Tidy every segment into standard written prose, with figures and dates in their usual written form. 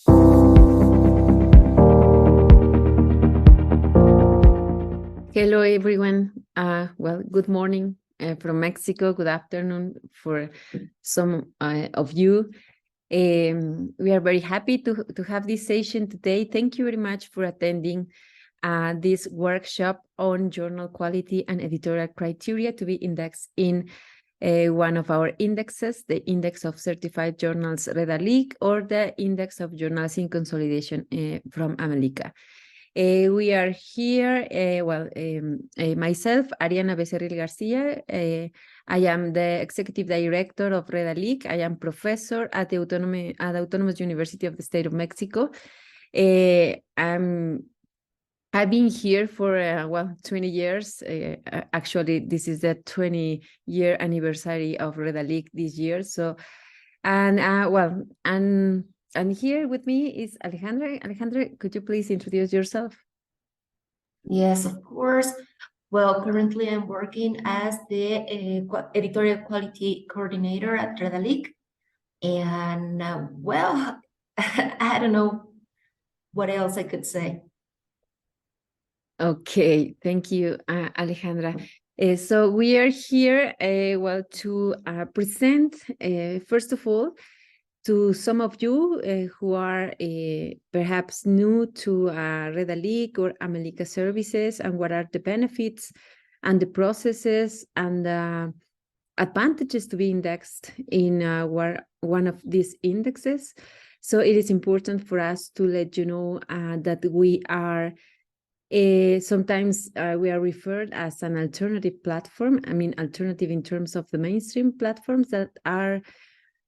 Hello, everyone. Well, good morning from Mexico. Good afternoon for some of you. We are very happy to have this session today. Thank you very much for attending this workshop on journal quality and editorial criteria to be indexed in one of our indexes, the Index of Certified Journals Redalyc, or the Index of Journals in Consolidation from AmeliCA. We are here, myself, Arianna Becerril García. I am the Executive Director of Redalyc. I am professor at the Autonomous University of the State of Mexico. I've been here for, 20 years. Actually, this is the 20-year anniversary of Redalyc this year. So, and here with me is Alejandra. Alejandra, could you please introduce yourself? Yes, of course. Well, currently I'm working as the editorial quality coordinator at Redalyc. And well, I don't know what else I could say. Okay, thank you, Alejandra. So we are here, to present, first of all, to some of you who are perhaps new to Redalyc or AmeliCA services, and what are the benefits and the processes and advantages to be indexed in one of these indexes. So it is important for us to let you know that we are sometimes we are referred as an alternative platform. I mean, alternative in terms of the mainstream platforms that are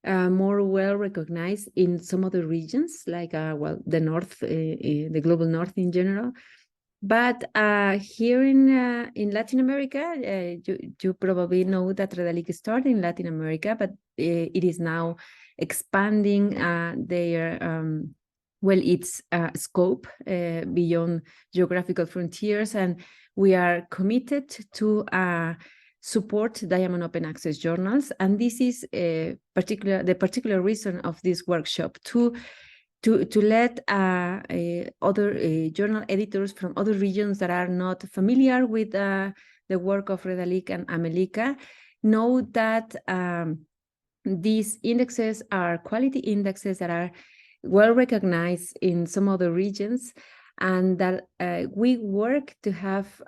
more well recognized in some other regions, like the North, the global North in general. But here in Latin America, you probably know that Redalyc started in Latin America, but it is now expanding its scope beyond geographical frontiers, and we are committed to support diamond open access journals. And this is the particular reason of this workshop, to let other journal editors from other regions that are not familiar with the work of Redalyc and AmeliCA know that these indexes are quality indexes that are well recognized in some other regions, and that we work to have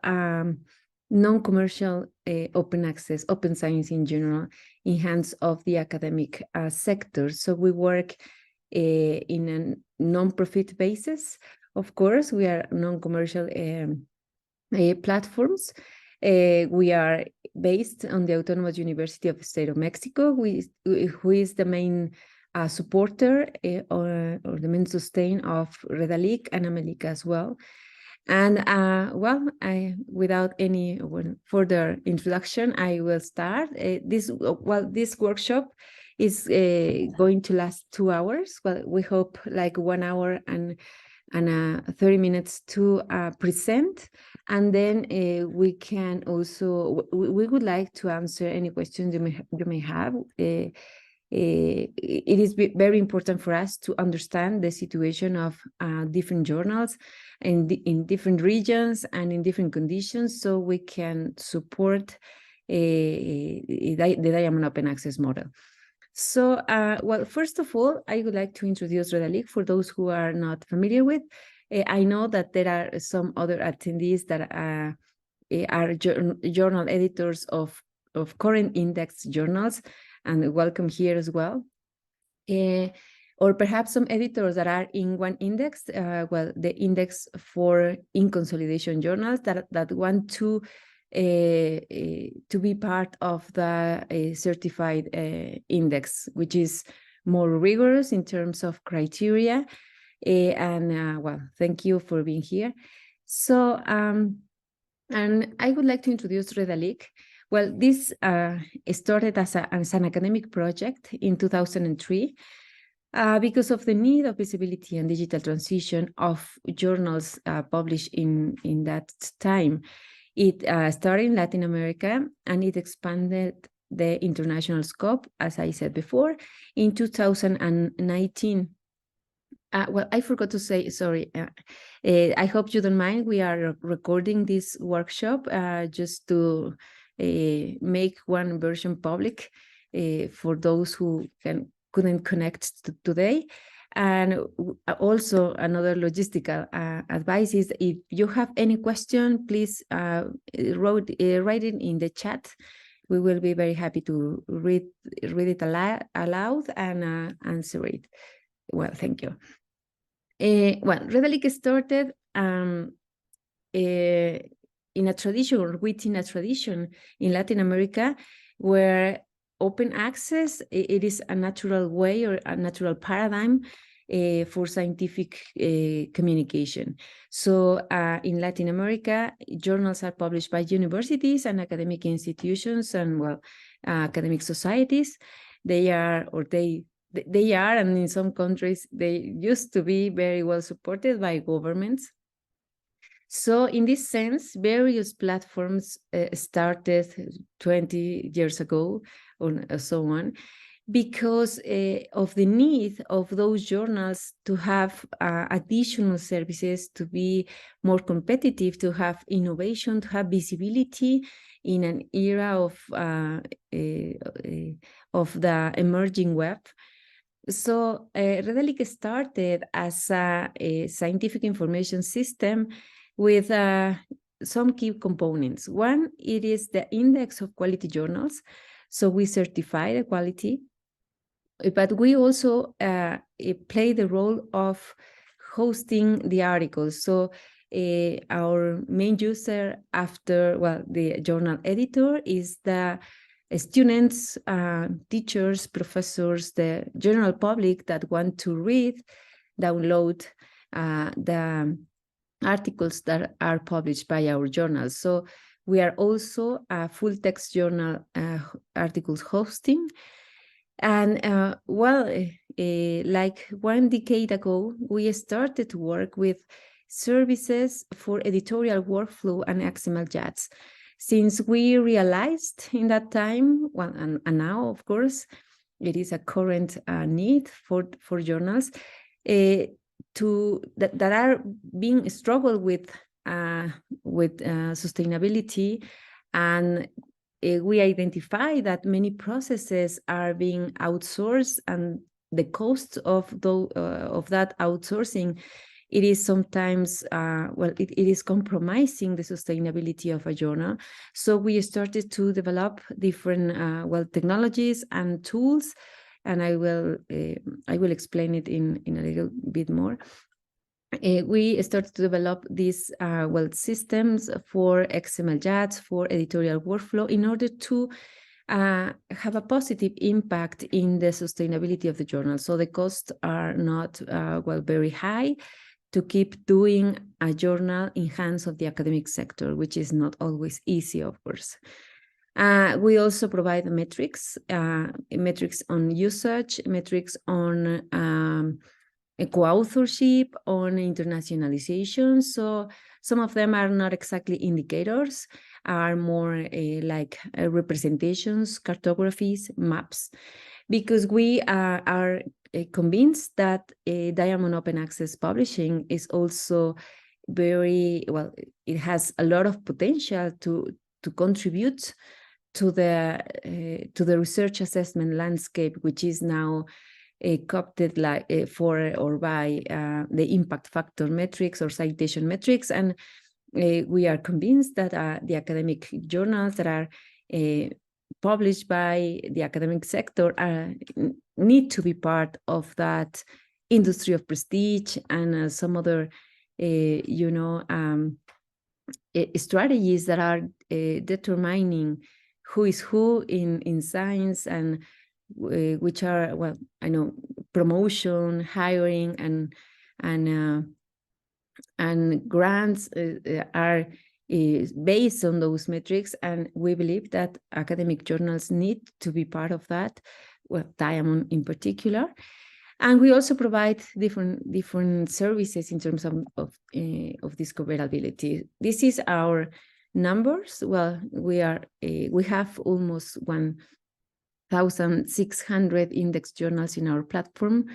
non-commercial open access, open science in general, in hands of the academic sector. So we work in a non-profit basis. Of course, we are non-commercial platforms. We are based on the Autonomous University of the State of Mexico, who is the main supporter or the main sustain of Redalyc and AmeliCA as well. And without any further introduction, I will start. This workshop is going to last 2 hours. Well, we hope like 1 hour and 30 minutes to present, and then we can also we would like to answer any questions you may have. It is very important for us to understand the situation of different journals in different regions and in different conditions, so we can support the diamond open access model. So, first of all, I would like to introduce Redalyc for those who are not familiar with. I know that there are some other attendees that are journal editors of current index journals, and welcome here as well. Or perhaps some editors that are in one index, the index for in consolidation journals that want to be part of the certified index, which is more rigorous in terms of criteria. Thank you for being here. So, and I would like to introduce Redalyc. Well, this started as an academic project in 2003 because of the need of visibility and digital transition of journals published in that time. It started in Latin America, and it expanded the international scope, as I said before, in 2019. Well, I forgot to say, sorry. I hope you don't mind. We are recording this workshop just to make one version public for those who couldn't connect today. And also another logistical advice is if you have any question, please write it in the chat. We will be very happy to read it aloud and answer it. Well, thank you. Well, Redalyc started in a tradition, or within a tradition in Latin America, where open access, it is a natural way or a natural paradigm for scientific communication. So in Latin America, journals are published by universities and academic institutions and, well, academic societies. They are, and in some countries, they used to be very well supported by governments. So in this sense, various platforms started 20 years ago or so on, because of the need of those journals to have additional services, to be more competitive, to have innovation, to have visibility in an era of the emerging web. So Redalyc started as a scientific information system with some key components. One, it is the index of quality journals. So we certify the quality, but we also play the role of hosting the articles. So our main user after, well, the journal editor is the students, teachers, professors, the general public that want to read, download the articles that are published by our journals. So we are also a full text journal articles hosting. And like 1 decade ago, we started to work with services for editorial workflow and XML JATs. Since we realized in that time, well, and now, of course, it is a current need for journals that are being struggled with sustainability, and we identify that many processes are being outsourced, and the cost of that outsourcing, it is sometimes, it is compromising the sustainability of a journal. So we started to develop different, technologies and tools, and I will explain it in a little bit more. We started to develop these systems for XML JATs, for editorial workflow, in order to have a positive impact in the sustainability of the journal. So the costs are not very high to keep doing a journal in hands of the academic sector, which is not always easy, of course. We also provide metrics on usage, metrics on co-authorship, on internationalization. So some of them are not exactly indicators, are more like representations, cartographies, maps, because we are convinced that Diamond Open Access Publishing is also very, it has a lot of potential to contribute to the research assessment landscape, which is now co-opted for or by the impact factor metrics or citation metrics. And we are convinced that the academic journals that are published by the academic sector need to be part of that industry of prestige and some other, strategies that are determining who is who in science, and which are, promotion, hiring, and grants are based on those metrics. And we believe that academic journals need to be part of that, Diamond in particular. And we also provide different services in terms of discoverability. This is our numbers. Well, we have almost 1,600 index journals in our platform.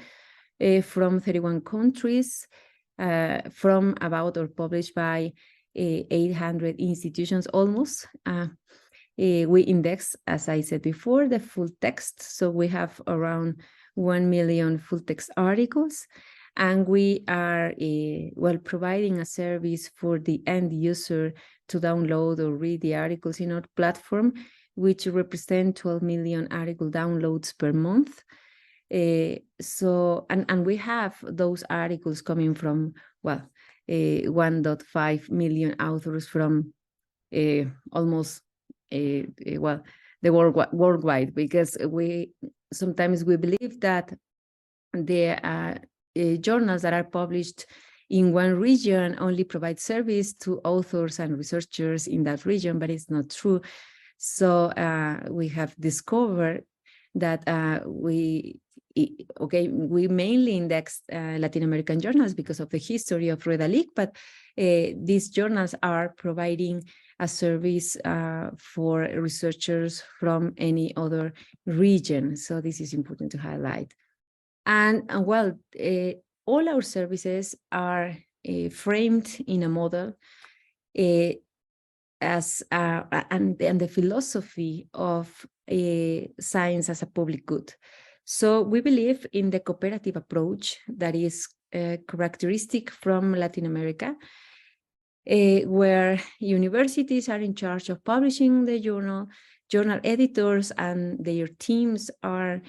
from 31 countries, from about or published by 800 institutions almost. We index, as I said before, the full text. So we have around 1 million full text articles. And we are providing a service for the end user to download or read the articles in our platform, which represent 12 million article downloads per month. And we have those articles coming from 1.5 million authors from almost the worldwide, because sometimes we believe that the journals that are published in one region only provide service to authors and researchers in that region, but it's not true. So we have discovered that we mainly index Latin American journals because of the history of Redalyc, but these journals are providing a service for researchers from any other region. So this is important to highlight. And all our services are framed in a model and the philosophy of science as a public good. So we believe in the cooperative approach that is characteristic from Latin America, where universities are in charge of publishing the journal editors and their teams are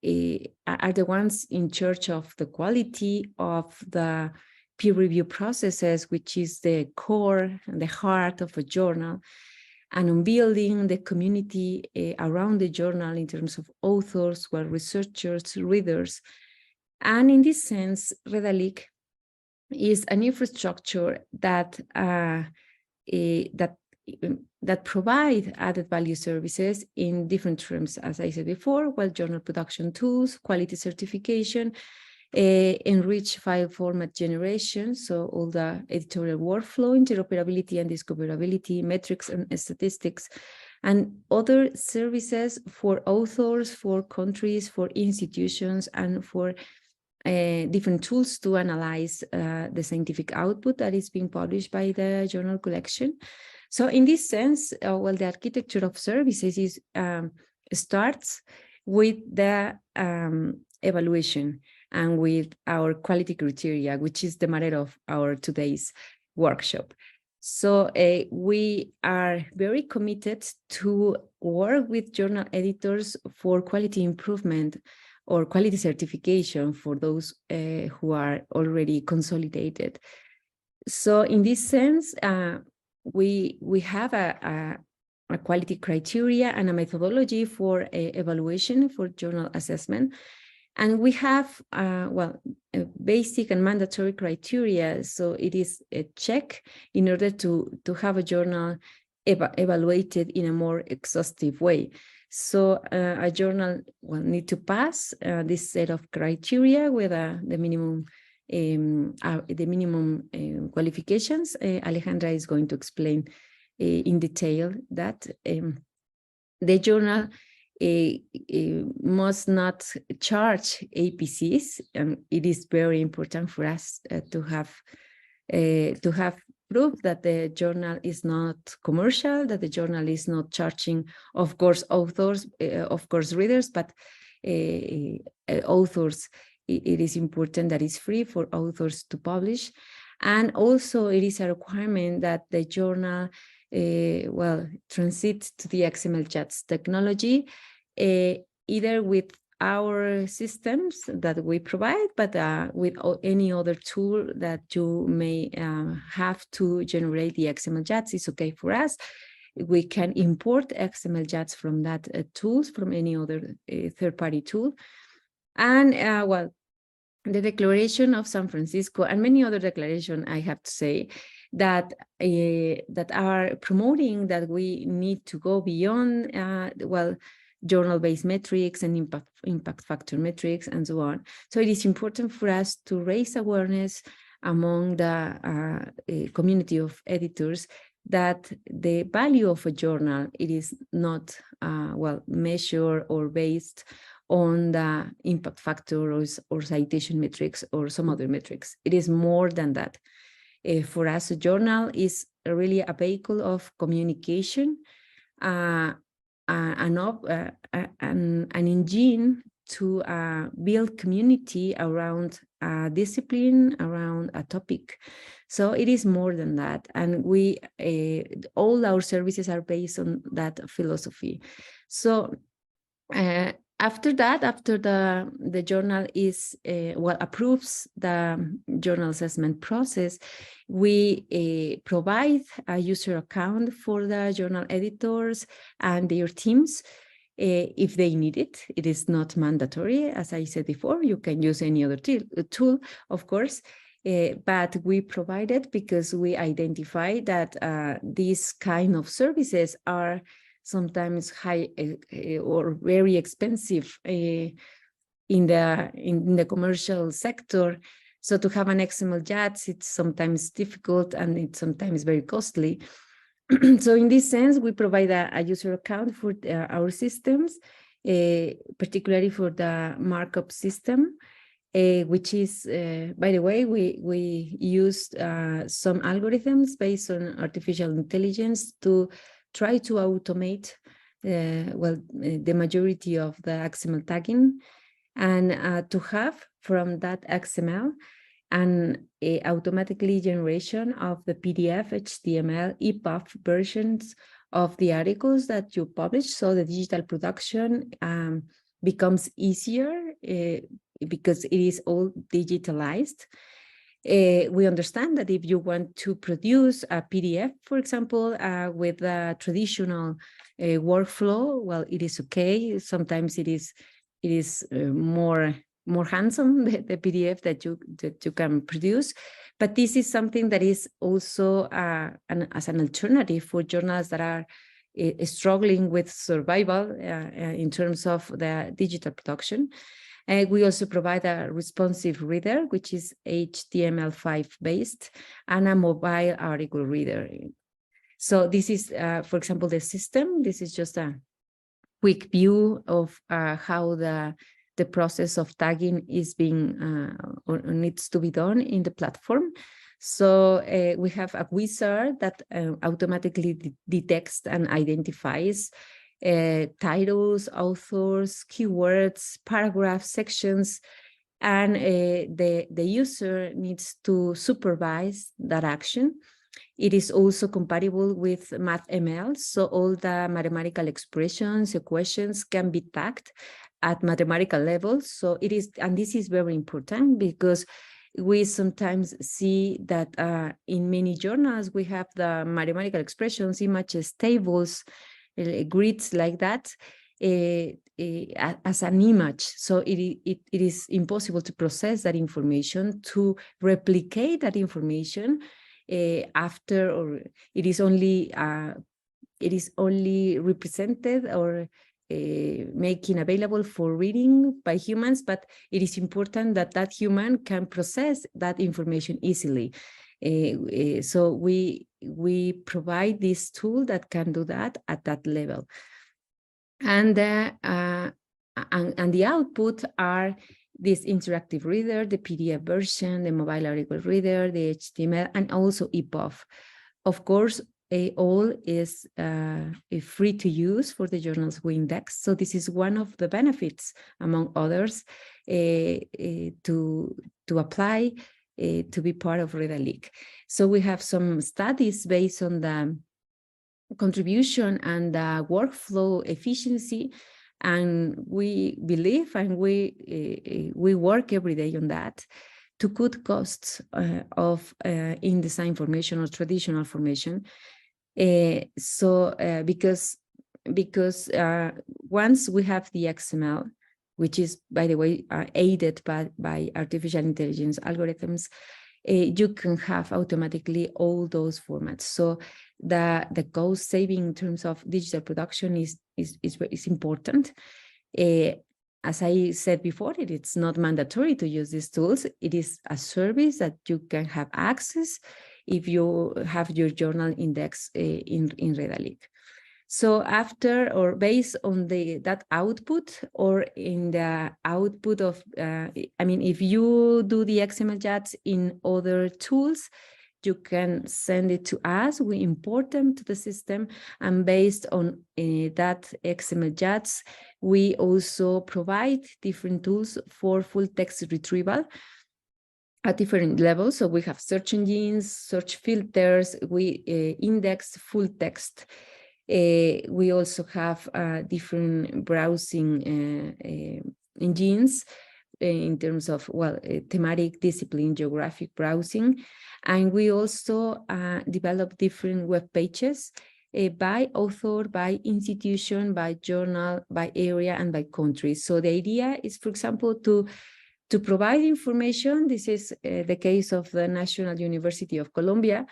the ones in charge of the quality of the peer review processes, which is the core and the heart of a journal, and on building the community around the journal in terms of authors, researchers, readers. And in this sense, Redalyc is an infrastructure that provide added value services in different terms, as I said before, journal production tools, quality certification, enriched file format generation, so all the editorial workflow, interoperability and discoverability, metrics and statistics, and other services for authors, for countries, for institutions, and for different tools to analyze the scientific output that is being published by the journal collection. So in this sense, the architecture of services starts with the evaluation and with our quality criteria, which is the matter of our today's workshop. So we are very committed to work with journal editors for quality improvement or quality certification for those who are already consolidated. So in this sense, we have a quality criteria and a methodology for evaluation for journal assessment. And we have, basic and mandatory criteria. So it is a check in order to have a journal evaluated in a more exhaustive way. So a journal will need to pass this set of criteria with the minimum qualifications. Alejandra is going to explain in detail that the journal must not charge APCs, and it is very important for us to have proof that the journal is not commercial, that the journal is not charging, of course, authors, of course, readers, but authors. It is important that it's free for authors to publish. And also it is a requirement that the journal transit to the XML-JATS technology, either with our systems that we provide, but with any other tool that you may have to generate the XML-JATS is okay for us. We can import XML-JATS from that tools, from any other third-party tool. And the Declaration of San Francisco and many other declarations, I have to say, that are promoting that we need to go beyond journal-based metrics and impact factor metrics and so on. So it is important for us to raise awareness among the community of editors that the value of a journal, it is not measured or based on the impact factors or citation metrics or some other metrics. It is more than that. For us, a journal is really a vehicle of communication, an engine to build community around a discipline, around a topic. So it is more than that. And we, all our services are based on that philosophy. So after that, after the journal is, approves the journal assessment process, we provide a user account for the journal editors and their teams. If they need it, it is not mandatory. As I said before, you can use any other tool, of course, but we provide it because we identify that these kind of services are sometimes high or very expensive in the commercial sector. So to have an XML JATS, it's sometimes difficult and it's sometimes very costly. So in this sense, we provide a user account for our systems, particularly for the markup system, which is, by the way, we used some algorithms based on artificial intelligence to try to automate, the majority of the XML tagging, and to have from that XML an automatically generation of the PDF, HTML, EPUB versions of the articles that you publish. So the digital production becomes easier because it is all digitalized. We understand that if you want to produce a PDF, for example, with a traditional workflow, well, it is okay. Sometimes it is more handsome, the PDF that you can produce, but this is something that is also as an alternative for journals that are struggling with survival in terms of the digital production. We also provide a responsive reader, which is HTML5 based, and a mobile article reader. So this is, for example, the system. This is just a quick view of how the process of tagging is being or needs to be done in the platform. So we have a wizard that automatically detects and identifies titles, authors, keywords, paragraph sections, and the user needs to supervise that action. It is also compatible with MathML, so all the mathematical expressions, equations can be tagged at mathematical levels. So it is, and this is very important because we sometimes see that in many journals we have the mathematical expressions, images, tables, grids like that as an image. So it is impossible to process that information, to replicate that information after, or it is only represented or making available for reading by humans, but it is important that that human can process that information easily. So we provide this tool that can do that at that level. And the output are this interactive reader, the PDF version, the mobile article reader, the HTML, and also EPUB. Of course, all is free to use for the journals we index. So this is one of the benefits, among others, to apply to be part of Redalyc. So we have some studies based on the contribution and the workflow efficiency, and we believe and we work every day on that to cut costs of InDesign formation or traditional formation. Because once we have the XML, which is, by the way, aided by artificial intelligence algorithms, you can have automatically all those formats. So the cost saving in terms of digital production is important. As I said before, it's not mandatory to use these tools. It is a service that you can have access if you have your journal index in Redalyc. So after or based on that output or in the output of, I mean, if you do the XML JATs in other tools, you can send it to us. We import them to the system, and based on that XML JATs, we also provide different tools for full text retrieval at different levels. So we have search engines, search filters, we index full text. We also have different browsing engines in terms of, well, thematic, discipline, geographic browsing. And we also develop different web pages by author, by institution, by journal, by area, and by country. So the idea is, for example, to provide information. This is the case of the National University of Colombia.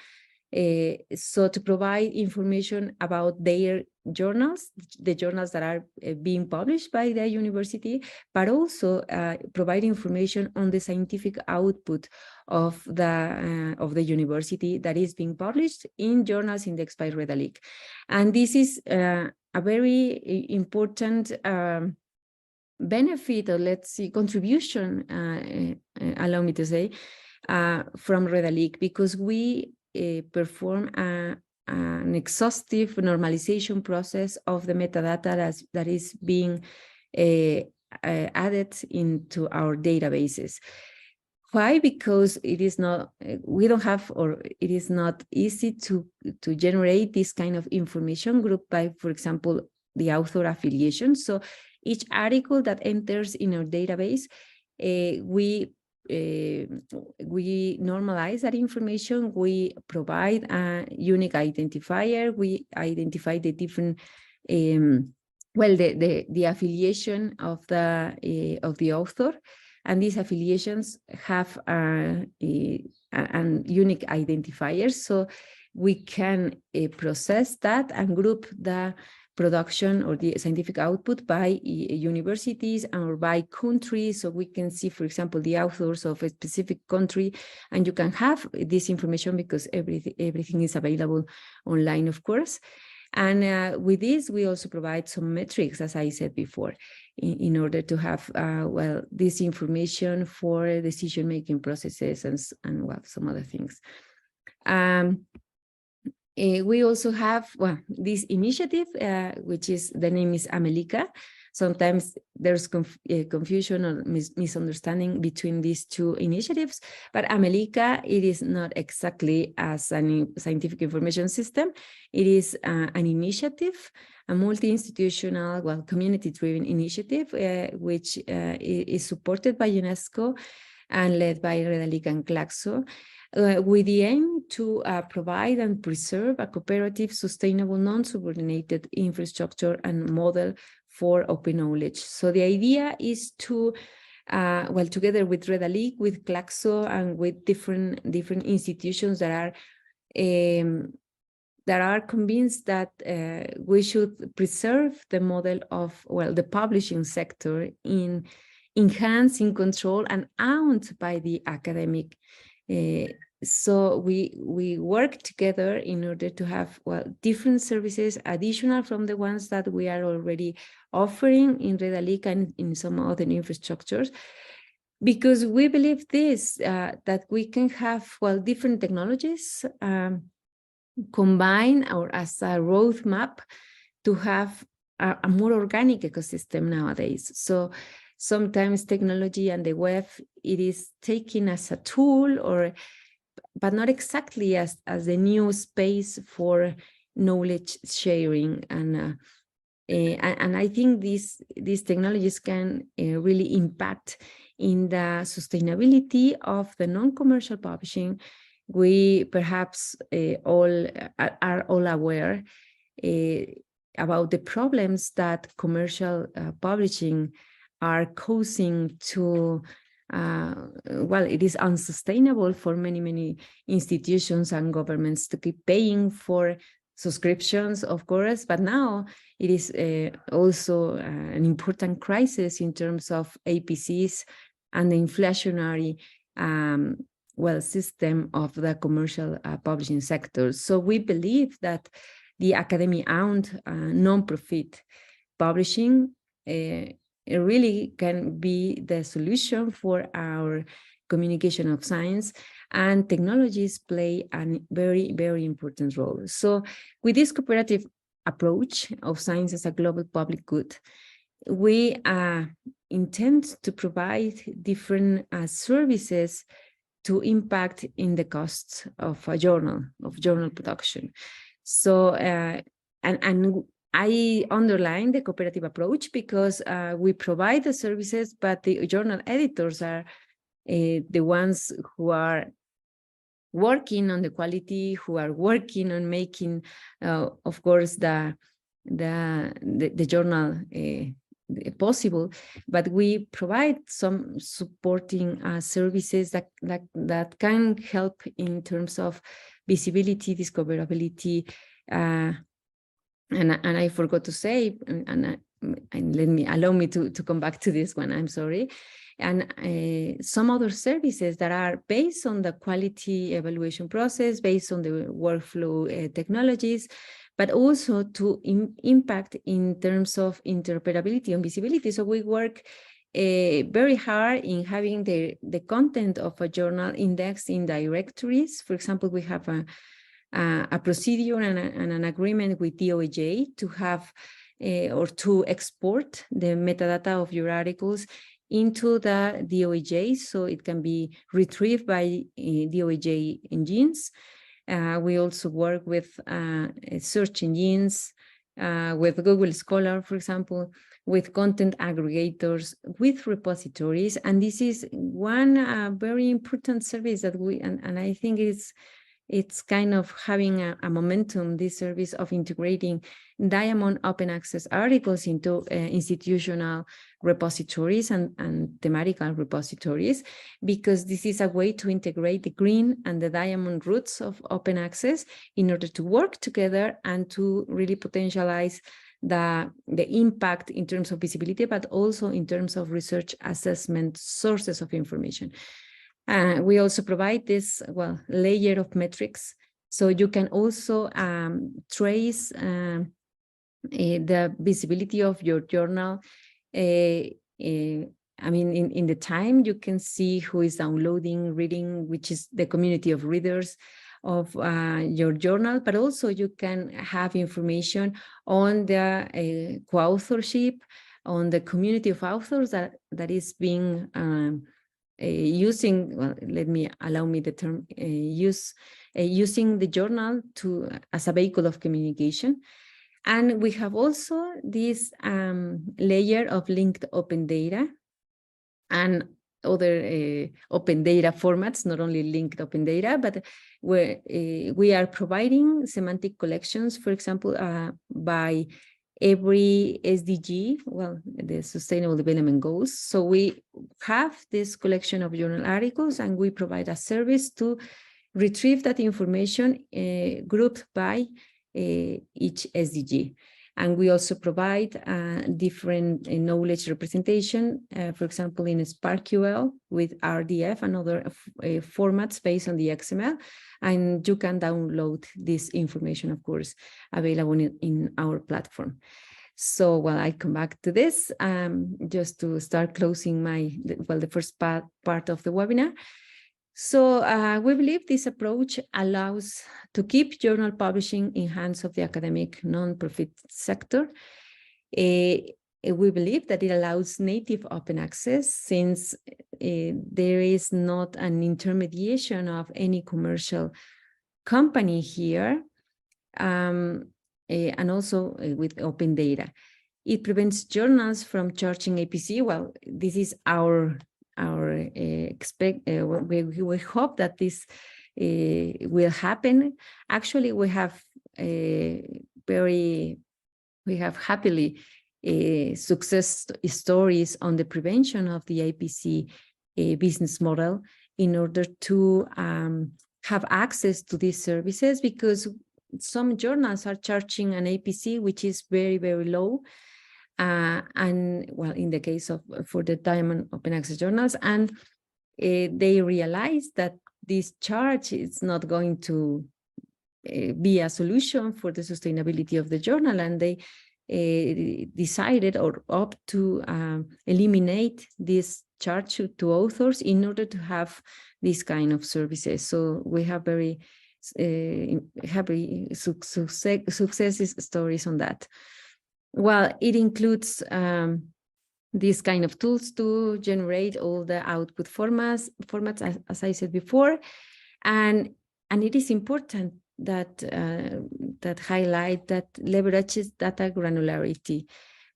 So to provide information about their journals, the journals that are being published by the university, but also provide information on the scientific output of the university that is being published in journals indexed by Redalyc. And this is a very important benefit, or let's see, contribution, allow me to say, from Redalyc, because we perform an exhaustive normalization process of the metadata that is being added into our databases. Why? Because it is not, we don't have, or it is not easy to generate this kind of information grouped by, for example, the author affiliation. So each article that enters in our database, we normalize that information. We provide a unique identifier. We identify the different, well, the affiliation of the author, and these affiliations have a unique identifier. So we can process that and group the production or the scientific output by universities or by countries. So we can see, for example, the authors of a specific country, and you can have this information because everything is available online, of course. And with this, we also provide some metrics, as I said before, in order to have, well, this information for decision-making processes and well, some other things. We also have, well, this initiative, which is, the name is AmeliCA. Sometimes there's confusion or misunderstanding between these two initiatives, but AmeliCA, it is not exactly as a scientific information system. It is an initiative, a multi-institutional, well, community-driven initiative, which is supported by UNESCO and led by Redalyc and Claxo, with the aim to provide and preserve a cooperative, sustainable, non-subordinated infrastructure and model for open knowledge. So the idea is to, well, together with Redalyc, with Claxo, and with different institutions that are convinced that we should preserve the model of, well, the publishing sector in enhanced, in control, and owned by the academic. So we work together in order to have, well, different services additional from the ones that we are already offering in Redalyc and in some other infrastructures, because we believe this, that we can have, well, different technologies combined or as a roadmap to have a more organic ecosystem nowadays. So sometimes technology and the web, it is taken as a tool, but not exactly as a new space for knowledge sharing. And I think these technologies can really impact in the sustainability of the non-commercial publishing. We perhaps are all aware about the problems that commercial publishing are causing to, well, it is unsustainable for many institutions and governments to keep paying for subscriptions, of course, but now it is also an important crisis in terms of APCs and the inflationary well, system of the commercial publishing sector. So we believe that the academy-owned non-profit publishing it really can be the solution for our communication of science, and technologies play a very, very important role. So with this cooperative approach of science as a global public good, we intend to provide different services to impact in the costs of a journal production. So, and I underline the cooperative approach because we provide the services, but the journal editors are the ones who are working on the quality, who are working on making, of course, the journal possible, but we provide some supporting services that can help in terms of visibility, discoverability, and I forgot to say, and allow me to come back to this one, I'm sorry, and some other services that are based on the quality evaluation process, based on the workflow technologies, but also to impact in terms of interoperability and visibility. So we work very hard in having the content of a journal indexed in directories. For example, we have a procedure and an agreement with DOAJ to have or to export the metadata of your articles into the DOAJ, so it can be retrieved by DOAJ engines. We also work with search engines, with Google Scholar, for example, with content aggregators, with repositories. And this is one very important service that we, and I think it's kind of having a momentum, this service of integrating Diamond open access articles into institutional repositories and thematical repositories, because this is a way to integrate the green and the diamond roots of open access in order to work together and to really potentialize the impact in terms of visibility, but also in terms of research assessment sources of information. We also provide this, layer of metrics. So you can also trace the visibility of your journal. I mean, in the time, you can see who is downloading, reading, which is the community of readers of your journal, but also you can have information on the co-authorship, on the community of authors that is being using, allow me the term, using the journal as a vehicle of communication. And we have also this layer of linked open data and other open data formats, not only linked open data, but where we are providing semantic collections, for example, by every SDG, the Sustainable Development Goals. So we have this collection of journal articles, and we provide a service to retrieve that information grouped by each SDG. And we also provide different knowledge representation, for example, in SparkQL with RDF and other formats based on the XML. And you can download this information, of course, available in our platform. So, I come back to this just to start closing the first part of the webinar. So we believe this approach allows to keep journal publishing in hands of the academic non-profit sector. We believe that it allows native open access, since there is not an intermediation of any commercial company here, and also with open data. It prevents journals from charging APC. Well, this is our we hope that this will happen. Actually, we have happily success stories on the prevention of the APC business model in order to have access to these services, because some journals are charging an APC which is very, very low. And in the case of for the Diamond open access journals, and they realize that this charge is not going to be a solution for the sustainability of the journal, and they decided or opt to eliminate this charge to authors in order to have this kind of services. So we have very happy success stories on that. Well, it includes these kind of tools to generate all the output formats as I said before, and it is important that that highlight that leverages data granularity,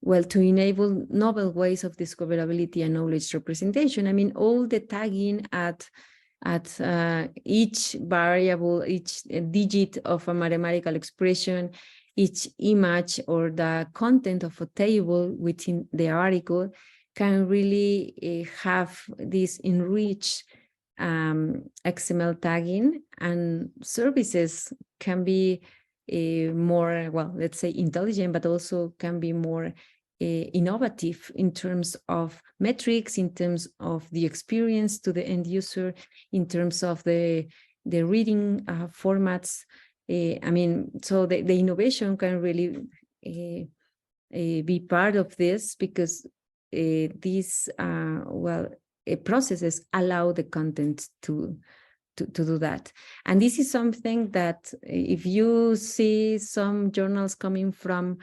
well, to enable novel ways of discoverability and knowledge representation. I mean, all the tagging at each variable, each digit of a mathematical expression, each image or the content of a table within the article can really have this enriched XML tagging, and services can be more, well, let's say intelligent, but also can be more innovative in terms of metrics, in terms of the experience to the end user, in terms of the reading formats. I mean, so the innovation can really be part of this, because these processes allow the content to do that. And this is something that if you see some journals coming from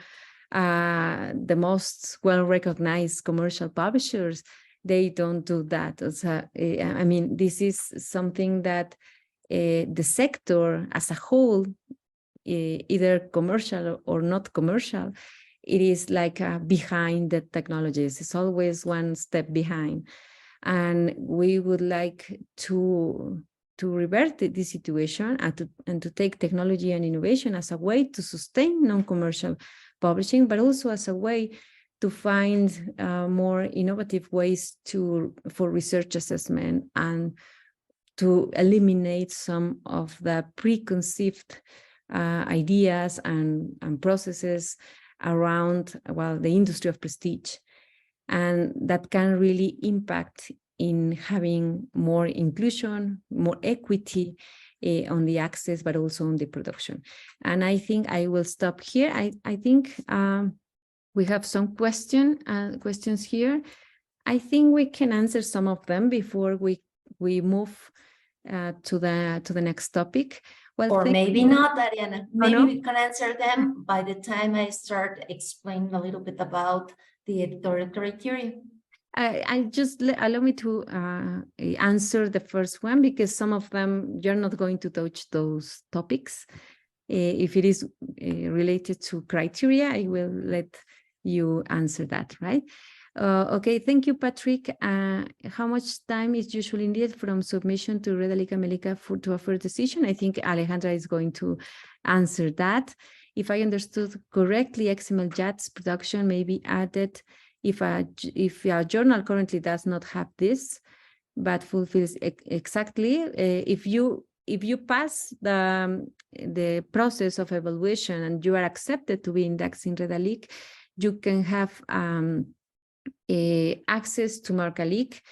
the most well-recognized commercial publishers, they don't do that. I mean, this is something that the sector as a whole, either commercial or not commercial, it is like behind the technologies. It's always one step behind. And we would like to revert this situation and to take technology and innovation as a way to sustain non-commercial publishing, but also as a way to find more innovative ways for research assessment, and to eliminate some of the preconceived ideas and processes around, well, the industry of prestige. And that can really impact in having more inclusion, more equity on the access, but also on the production. And I think I will stop here. I think we have some questions here. I think we can answer some of them before we move to the next topic. Well, or maybe not, Arianna. Maybe we can answer them by the time I start explaining a little bit about the editorial criteria. I just allow me to answer the first one, because some of them you're not going to touch those topics. If it is related to criteria, I will let you answer that, right? Okay, thank you, Patrick. How much time is usually needed from submission to Redalyc AmeliCA to a first decision? I think Alejandra is going to answer that. If I understood correctly, XML JATS production may be added if a journal currently does not have this, but fulfills exactly. If you pass the process of evaluation and you are accepted to be indexed in Redalyc, you can have access to Marcalyc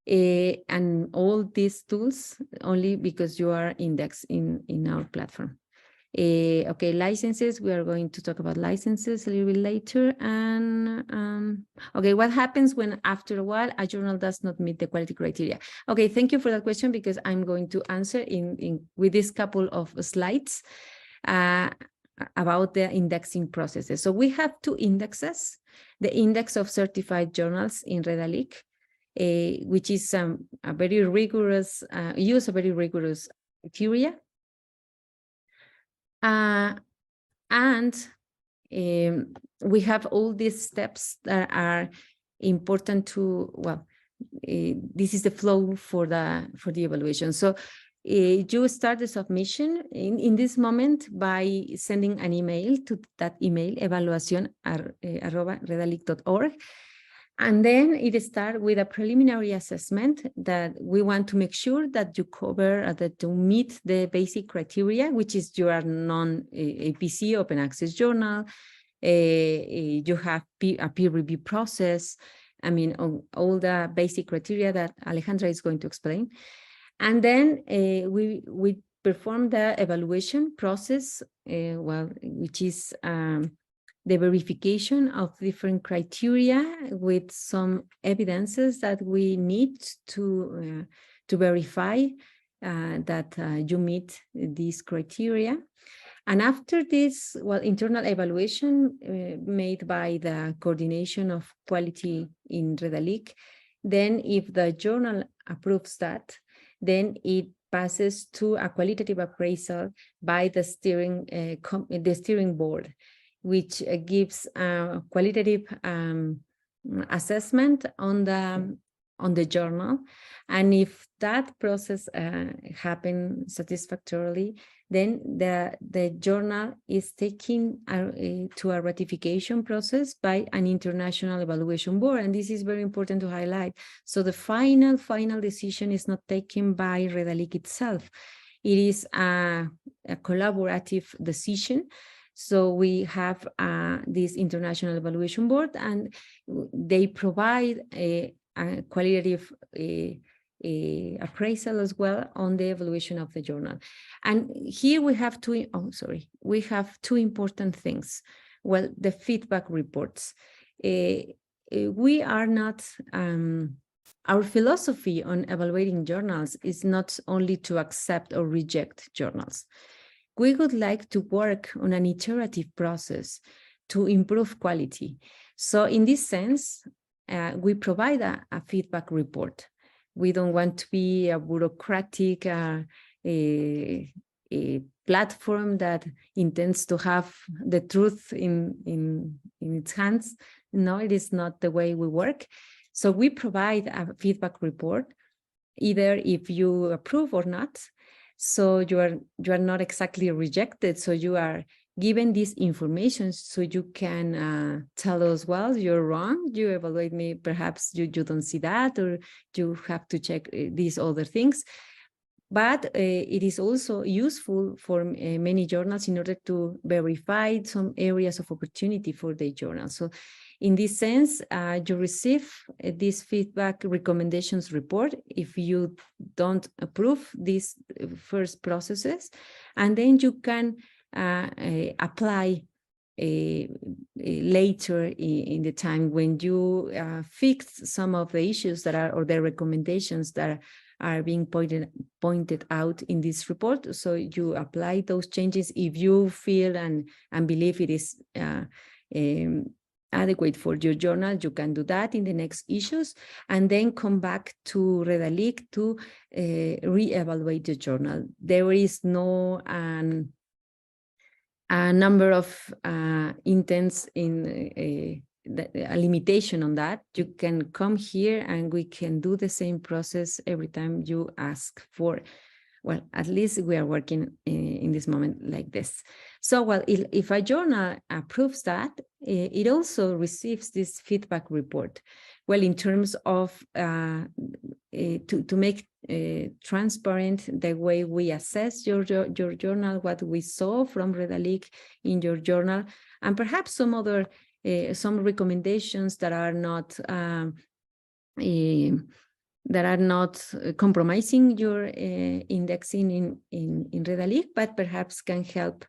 and all these tools only because you are indexed in our platform. Okay, licenses, we are going to talk about licenses a little bit later. And okay, what happens when after a while a journal does not meet the quality criteria? Okay, thank you for that question, because I'm going to answer with this couple of slides about the indexing processes. So we have two indexes: the index of certified journals in Redalyc, which is a very rigorous criteria. And we have all these steps that are important to, well, this is the flow for the evaluation. So you start the submission in this moment by sending an email to that email, evaluacion@redalyc.org. And then it starts with a preliminary assessment that we want to make sure that you cover, that you meet the basic criteria, which is you are non-APC, open access journal, you have a peer review process. I mean, all the basic criteria that Alejandra is going to explain. And then we perform the evaluation process, which is the verification of different criteria with some evidences that we need to verify that you meet these criteria. And after this, internal evaluation made by the coordination of quality in Redalyc, then if the journal approves that, then it passes to a qualitative appraisal by the steering board, which gives a qualitative assessment on the journal. And if that process happens satisfactorily, then the journal is taken to a ratification process by an international evaluation board. And this is very important to highlight. So the final decision is not taken by Redalyc itself. It is a collaborative decision. So we have this international evaluation board, and they provide a qualitative appraisal as well on the evaluation of the journal. And here we have two important things. Well, the feedback reports. We are not, our philosophy on evaluating journals is not only to accept or reject journals. We would like to work on an iterative process to improve quality. So in this sense, we provide a feedback report. We don't want to be a bureaucratic a platform that intends to have the truth in its hands. No, it is not the way we work. So we provide a feedback report, either if you approve or not. So you are not exactly rejected. So you are given this information so you can tell us, well, you're wrong, you evaluate me, perhaps you don't see that, or you have to check these other things. But it is also useful for many journals in order to verify some areas of opportunity for the journal. So in this sense, you receive this feedback recommendations report if you don't approve these first processes, and then you can apply later in the time when you fix some of the issues that are, or the recommendations that are being pointed out in this report. So you apply those changes if you feel and believe it is adequate for your journal. You can do that in the next issues, and then come back to Redalyc to re-evaluate the journal. There is no a number of intents in a limitation on that. You can come here and we can do the same process every time you ask for. Well, at least we are working in this moment like this. So, well, if a journal approves that, it also receives this feedback report. Well, in terms of to make transparent the way we assess your journal, what we saw from Redalyc in your journal, and perhaps some other some recommendations that are not compromising your indexing in Redalyc, but perhaps can help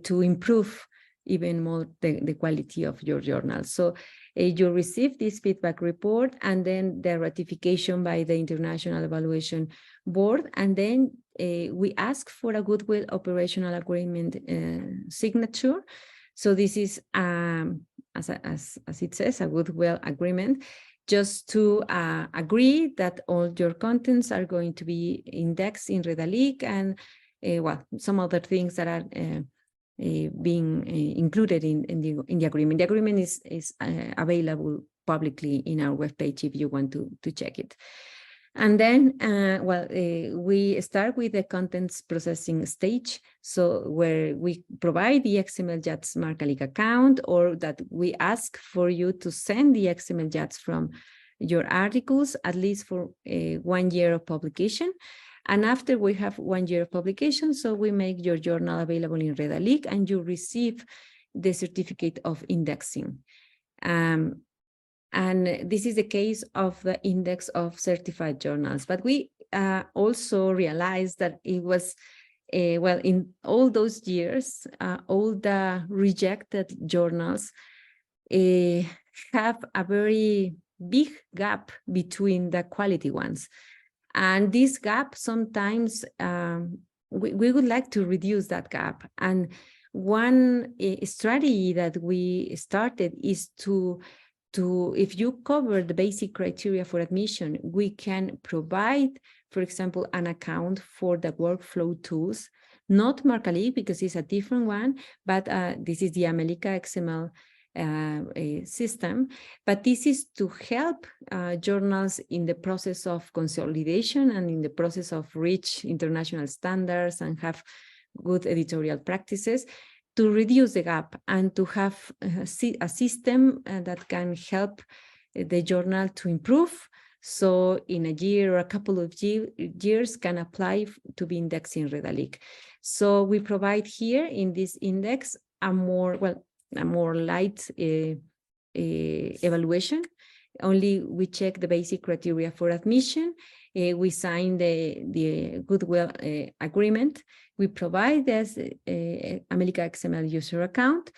to improve even more the quality of your journal. So you receive this feedback report, and then the ratification by the International Evaluation Board, and then we ask for a goodwill operational agreement signature. So this is, as it says, a goodwill agreement, just to agree that all your contents are going to be indexed in Redalyc, and well, some other things that are being included in the agreement. The agreement is available publicly in our webpage if you want to check it. And then, we start with the contents processing stage. So where we provide the XML JATS AmeliCA account, or that we ask for you to send the XML JATS from your articles, at least for 1 year of publication. And after we have 1 year of publication, so we make your journal available in Redalyc, and you receive the certificate of indexing. And this is the case of the index of certified journals. But we also realized that it was well, in all those years, all the rejected journals have a very big gap between the quality ones. And this gap, sometimes we would like to reduce that gap. And one strategy that we started is to if you cover the basic criteria for admission, we can provide, for example, an account for the workflow tools, not AmeliCA because it's a different one, but this is the AmeliCA XML system. But this is to help journals in the process of consolidation and in the process of reach international standards and have good editorial practices, to reduce the gap and to have a system that can help the journal to improve. So in a year or a couple of years can apply to be indexed in Redalyc. So we provide here in this index a more light evaluation. Only we check the basic criteria for admission. We sign the goodwill agreement. We provide this AmeliCA XML user account,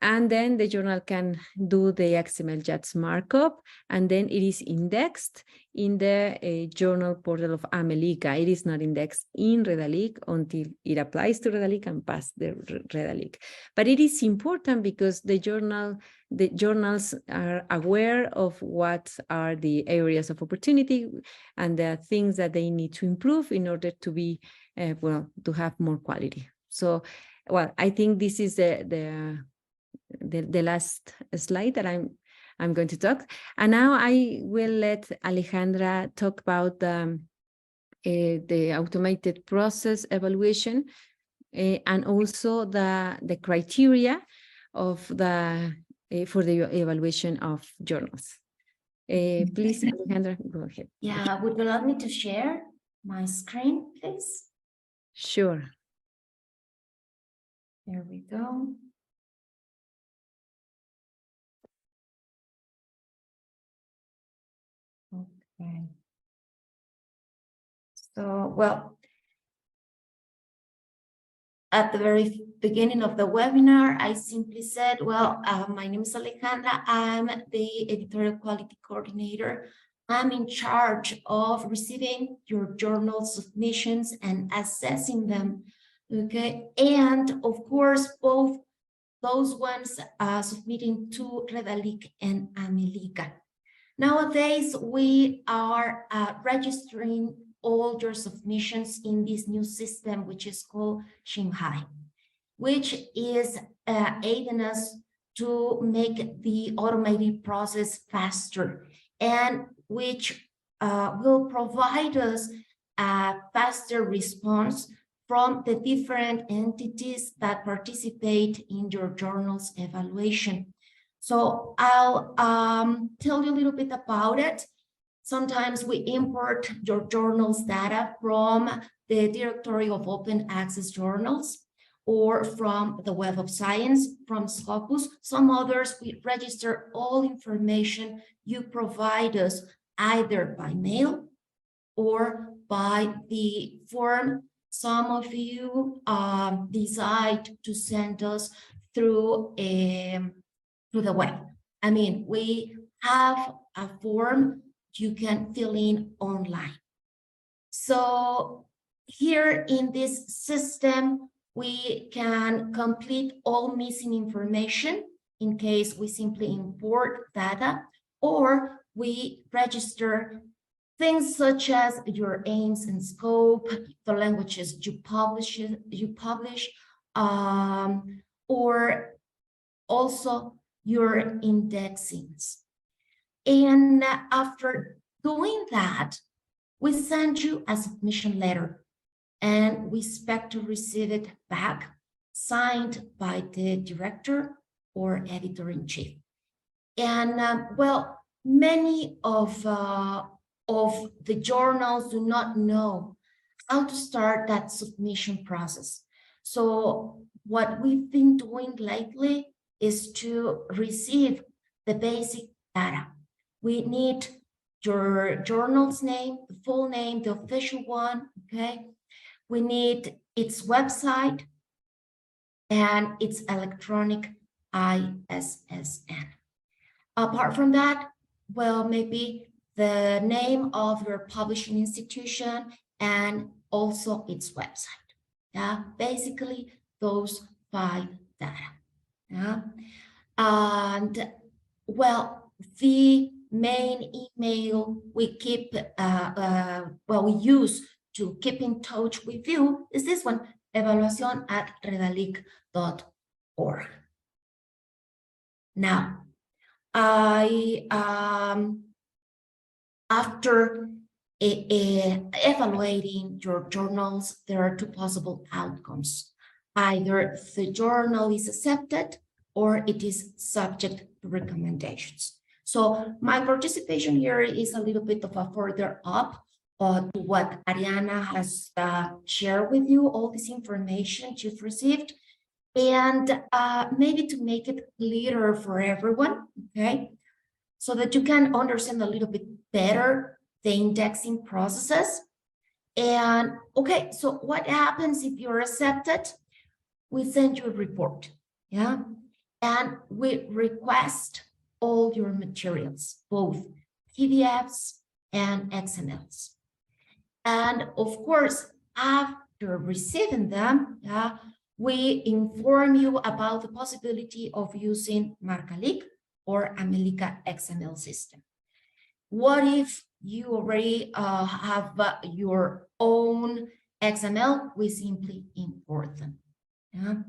and then the journal can do the XML JATS markup, and then it is indexed in the journal portal of AmeliCA. It is not indexed in Redalyc until it applies to Redalyc and pass the Redalyc. But it is important because the journals are aware of what are the areas of opportunity and the things that they need to improve in order to be to have more quality. So, well, I think this is the last slide that I'm going to talk. And now I will let Alejandra talk about the automated process evaluation and also the criteria of for the evaluation of journals. Please, Alejandra, go ahead. Yeah, would you allow me to share my screen, please? Sure. There we go. Okay. So, well, at the very beginning of the webinar, I simply said, well, my name is Alejandra. I'm the editorial quality coordinator. I'm in charge of receiving your journal submissions and assessing them, okay? And of course, both those ones submitting to Redalyc and AmeliCA. Nowadays, we are registering all your submissions in this new system, which is called Shanghai, which is aiding us to make the automated process faster, and which will provide us a faster response from the different entities that participate in your journal's evaluation. So I'll tell you a little bit about it. Sometimes we import your journal's data from the Directory of Open Access Journals or from the Web of Science, from Scopus. Some others, we register all information you provide us either by mail or by the form some of you decide to send us through the web. I mean, we have a form you can fill in online. So here in this system, we can complete all missing information in case we simply import data, or we register things such as your aims and scope, the languages you publish, or also your indexings. And after doing that, we send you a submission letter, and we expect to receive it back, signed by the director or editor-in-chief. And well, many of the journals do not know how to start that submission process. So what we've been doing lately is to receive the basic data. We need your journal's name, the full name, the official one, okay? we need its website and its electronic ISSN. Apart from that, well, maybe the name of your publishing institution and also its website. Yeah, basically those 5 data. Yeah, and well, the main email we keep, we use to keep in touch with you is this one, evaluacion@redalyc.org. Now, after evaluating your journals, there are 2 possible outcomes. Either the journal is accepted or it is subject to recommendations. So my participation here is a little bit of a further up to what Arianna has shared with you, all this information you've received, and maybe to make it clearer for everyone, okay? So that you can understand a little bit better the indexing processes. And okay, so what happens if you're accepted? We send you a report, yeah? And we request all your materials, both PDFs and XMLs. And of course, after receiving them, yeah, we inform you about the possibility of using Redalyc or AmeliCA XML system. What if you already have your own XML? We simply import them. Yeah.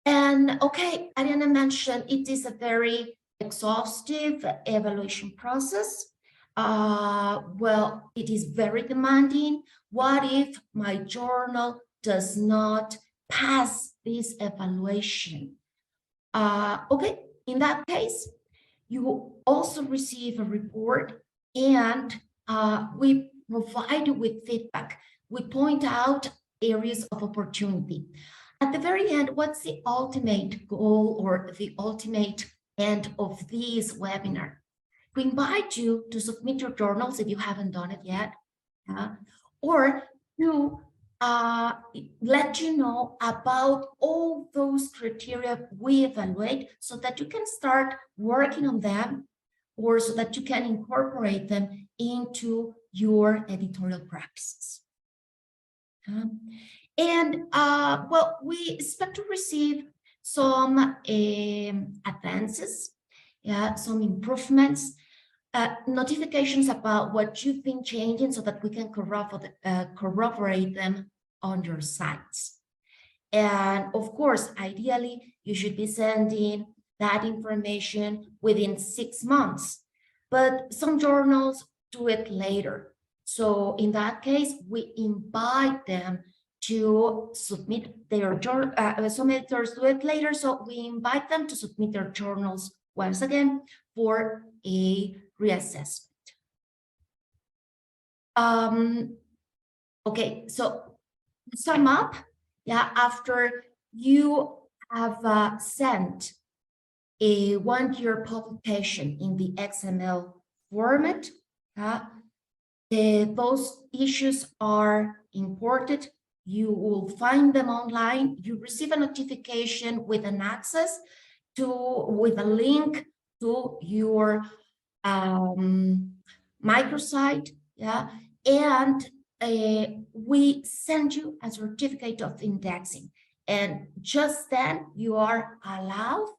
And okay, Arianna mentioned it is a very exhaustive evaluation process. Well, it is very demanding. What if my journal does not pass this evaluation? Okay, in that case, you will also receive a report, and we provide you with feedback. We point out areas of opportunity. At the very end, what's the ultimate goal or the ultimate end of this webinar? We invite you to submit your journals if you haven't done it yet, or to let you know about all those criteria we evaluate so that you can start working on them, or so that you can incorporate them into your editorial practices. Well, we expect to receive some advances, some improvements, notifications about what you've been changing so that we can corroborate them on your sites. And of course, ideally, you should be sending that information within 6 months, but some journals do it later. So in that case, we invite them to submit their journal. Some editors do it later, so we invite them to submit their journals once again for a reassessment. Okay, so to sum up, after you have sent a 1-year publication in the XML format, those issues are imported. You will find them online. You receive a notification with an access with a link to your microsite, and we send you a certificate of indexing, and just then you are allowed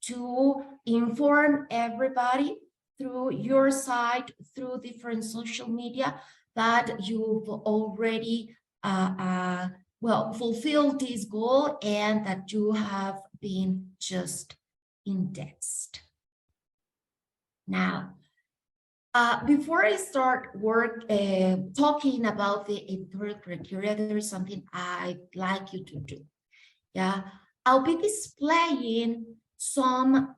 to inform everybody through your site, through different social media, that you've already fulfilled this goal and that you have been just indexed. Now, before I start talking about the editorial criteria, there is something I'd like you to do. I'll be displaying some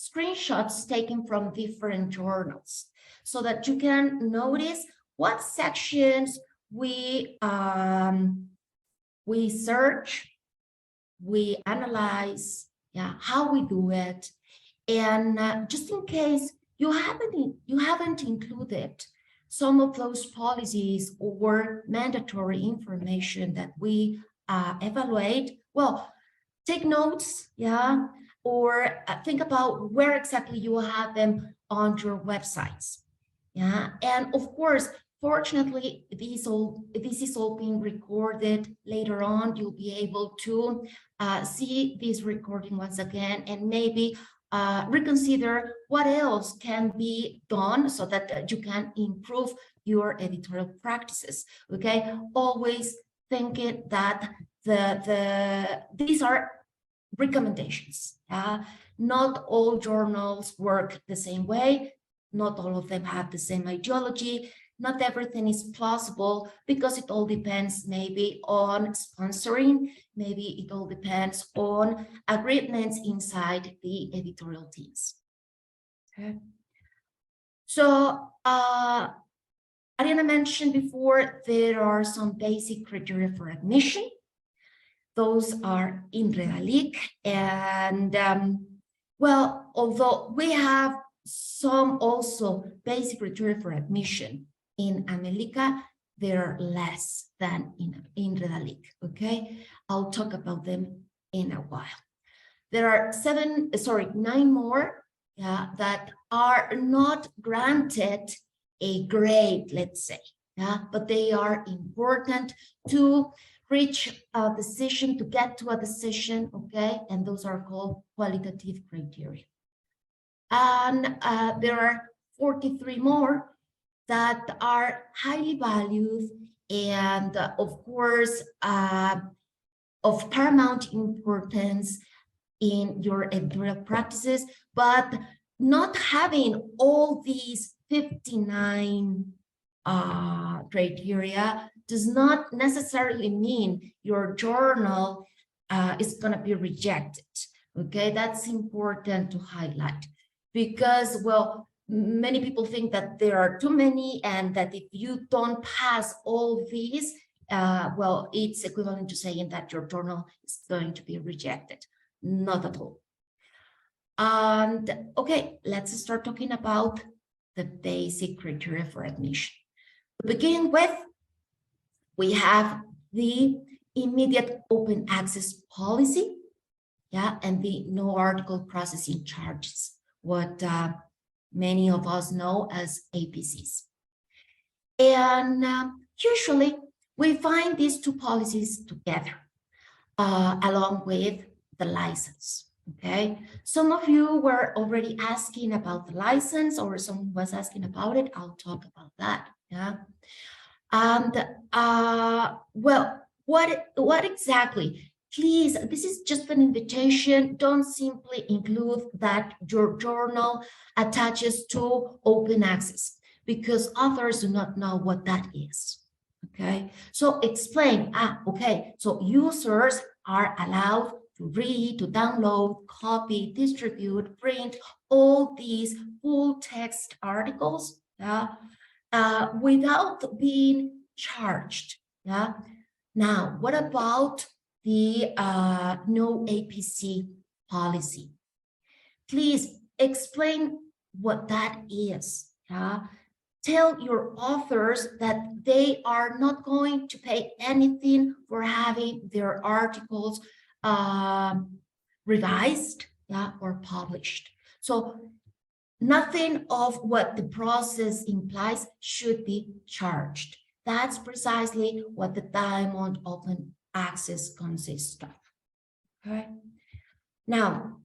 screenshots taken from different journals so that you can notice what sections we search, we analyze, how we do it, and just in case you haven't included some of those policies or mandatory information that we evaluate, well, take notes, yeah, or think about where exactly you will have them on your websites, yeah. And of course, fortunately, this is all being recorded later on. You'll be able to see this recording once again and maybe reconsider what else can be done so that you can improve your editorial practices. Okay, always thinking that these are recommendations. Not all journals work the same way. Not all of them have the same ideology. Not everything is plausible because it all depends maybe on sponsoring. Maybe it all depends on agreements inside the editorial teams. Okay. So Arianna mentioned before, there are some basic criteria for admission. Those are in Redalyc. And well, although we have some also basic criteria for admission in AmeliCA, there are less than in Redalyc, okay? I'll talk about them in a while. There are 9 more that are not granted a grade, let's say, but they are important to reach a decision, to get to a decision, okay? And those are called qualitative criteria. And there are 43 more that are highly valued and, of course, of paramount importance in your editorial practices, but not having all these 59 criteria does not necessarily mean your journal is going to be rejected. Okay, that's important to highlight because, well, many people think that there are too many and that if you don't pass all these, well, it's equivalent to saying that your journal is going to be rejected. Not at all. And okay, let's start talking about the basic criteria for admission. To begin with, we have the immediate open access policy, and the no article processing charges, what many of us know as APCs. And usually we find these two policies together along with the license. Okay, some of you were already asking about the license, or someone was asking about it. I'll talk about that. Yeah. And well, what exactly? Please, this is just an invitation. Don't simply include that your journal attaches to open access because authors do not know what that is. Okay, so explain. Okay, so users are allowed to read, to download, copy, distribute, print all these full text articles without being charged. Now, what about the no APC policy? Please explain what that is. Tell your authors that they are not going to pay anything for having their articles revised or published. So nothing of what the process implies should be charged. That's precisely what the Diamond Open Access consists of. Okay. Now,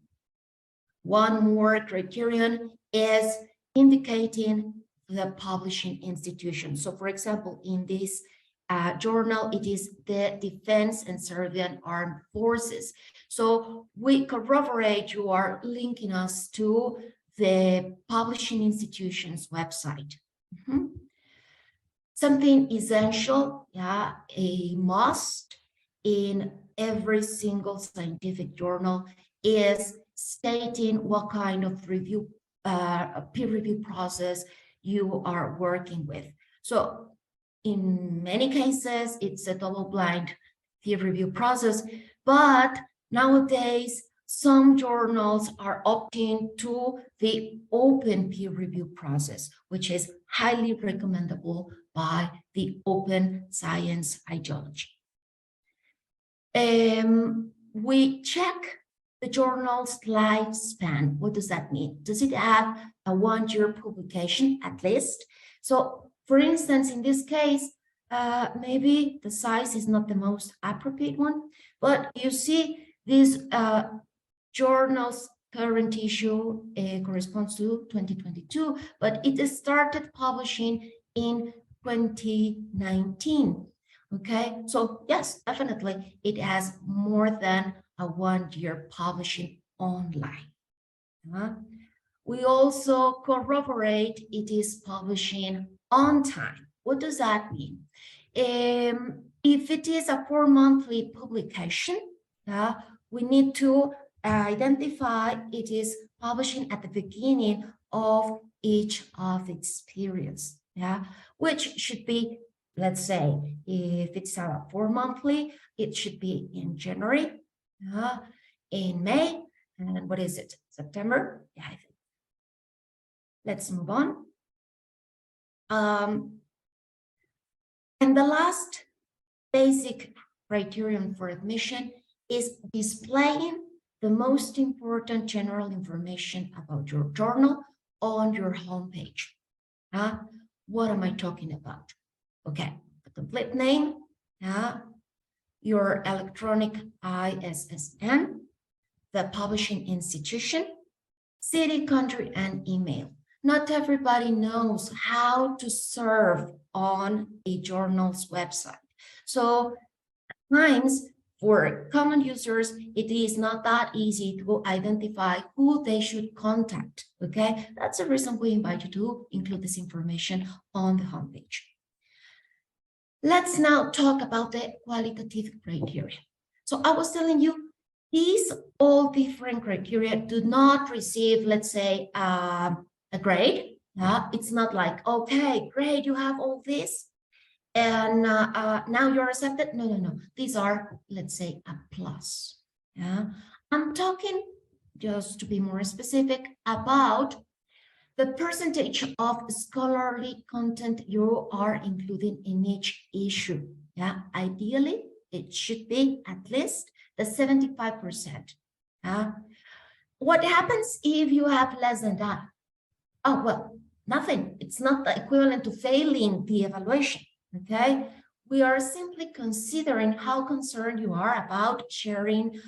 one more criterion is indicating the publishing institution. So, for example, in this journal, it is the Defense and Serbian Armed Forces. So we corroborate, you are linking us to the publishing institution's website. Something essential, a must in every single scientific journal is stating what kind of review, peer review process you are working with. So in many cases, it's a double-blind peer review process, but nowadays some journals are opting to the open peer review process, which is highly recommendable by the open science ideology. We check the journal's lifespan. What does that mean? Does it have a 1-year publication at least? So, for instance, in this case, maybe the size is not the most appropriate one, but you see this journal's current issue corresponds to 2022, but it started publishing in 2019. Okay, so yes, definitely it has more than a 1-year publishing online. We also corroborate it is publishing on time. What does that mean? If it is a 4-monthly publication, we need to identify it is publishing at the beginning of each of its periods, which should be, let's say, if it's a 4-monthly, it should be in January, in May, and what is it, September? Yeah, I think. Let's move on. And the last basic criterion for admission is displaying the most important general information about your journal on your homepage. What am I talking about? Okay, the complete name, your electronic ISSN, the publishing institution, city, country, and email. Not everybody knows how to serve on a journal's website. So at times, for common users, it is not that easy to identify who they should contact, okay? That's the reason we invite you to include this information on the homepage. Let's now talk about the qualitative criteria. So I was telling you, these all different criteria do not receive, let's say, a grade. It's not like, okay, great, you have all this, and now you're accepted. No. These are, let's say, a plus. I'm talking, just to be more specific, about the percentage of scholarly content you are including in each issue. Ideally, it should be at least the 75%. What happens if you have less than that? Oh, well, nothing. It's not equivalent to failing the evaluation, okay? We are simply considering how concerned you are about sharing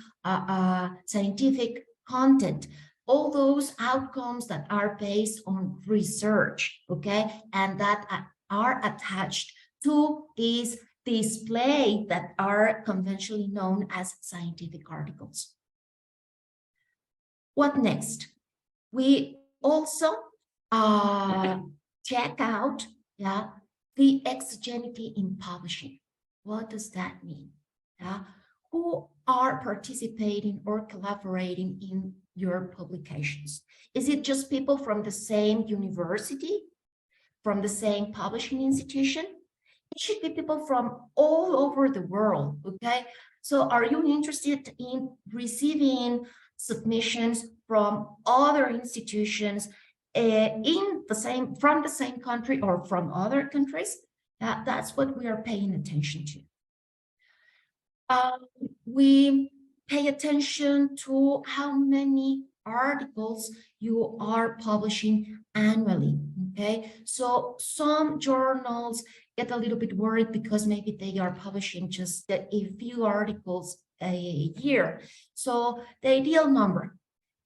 scientific content, all those outcomes that are based on research, okay? And that are attached to these displays that are conventionally known as scientific articles. What next? We also check out the exogeneity in publishing. What does that mean? Who are participating or collaborating in your publications? Is it just people from the same university, from the same publishing institution? It should be people from all over the world, okay? So are you interested in receiving submissions from other institutions from the same country or from other countries? That's what we are paying attention to. We pay attention to how many articles you are publishing annually, okay? So some journals get a little bit worried because maybe they are publishing just a few articles a year. So the ideal number,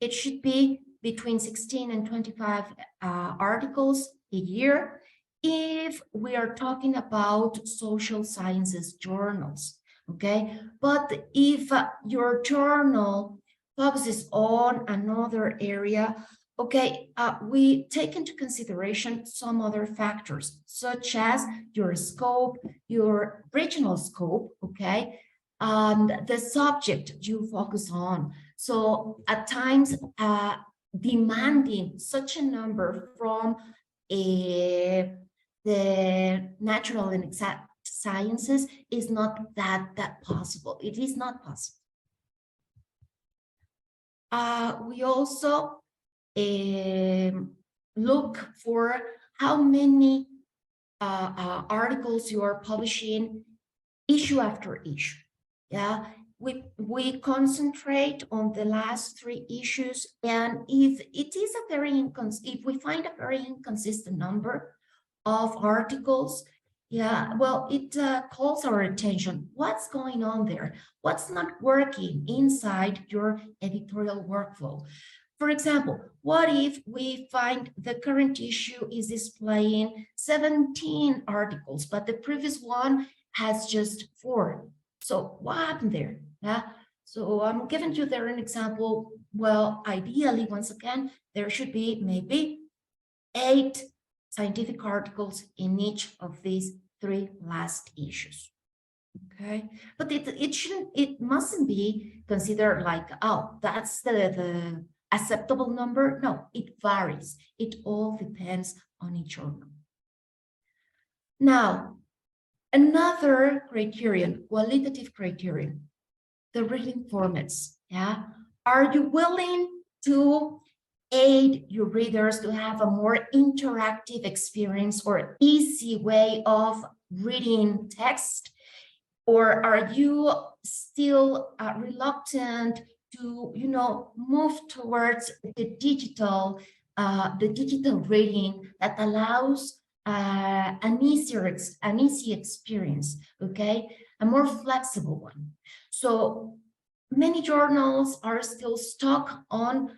it should be between 16 and 25 articles a year if we are talking about social sciences journals, okay? But if your journal focuses on another area, okay, we take into consideration some other factors, such as your scope, your regional scope, okay, and the subject you focus on. So at times, demanding such a number from the natural and exact sciences is not that possible. It is not possible. we also look for how many articles you are publishing issue after issue. Yeah, we concentrate on the last 3 issues, and if it is a if we find a very inconsistent number of articles, yeah, well, it calls our attention. What's going on there? What's not working inside your editorial workflow? For example, what if we find the current issue is displaying 17 articles, but the previous one has just 4? So what happened there? Yeah. So I'm giving you there an example. Well, ideally, once again, there should be maybe 8 scientific articles in each of these 3 last issues. Okay, but it mustn't be considered like, oh, that's the acceptable number. No, it varies. It all depends on each journal. Now, another criterion, qualitative criterion, the reading formats. Yeah, are you willing to aid your readers to have a more interactive experience or easy way of reading text? Or are you still reluctant to, move towards the digital reading that allows an easy experience, okay? A more flexible one. So many journals are still stuck on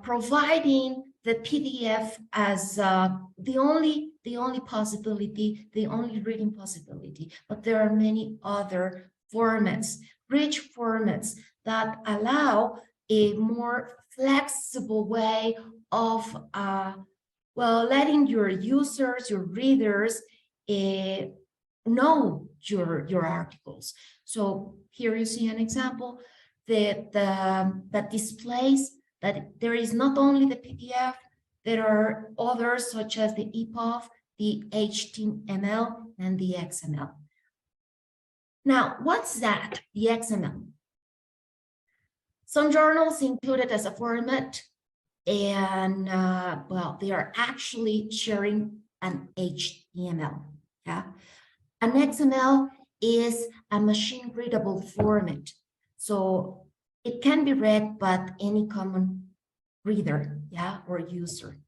providing the PDF as the only possibility, the only reading possibility. But there are many other formats, rich formats that allow a more flexible way of letting your users, your readers know your articles. So here you see an example that displays that there is not only the PDF, there are others such as the EPUB, the HTML, and the XML. Now, what's that, the XML? Some journals include it as a format, and they are actually sharing an HTML. Yeah, an XML is a machine-readable format, so it can be read by any common reader, yeah, or user.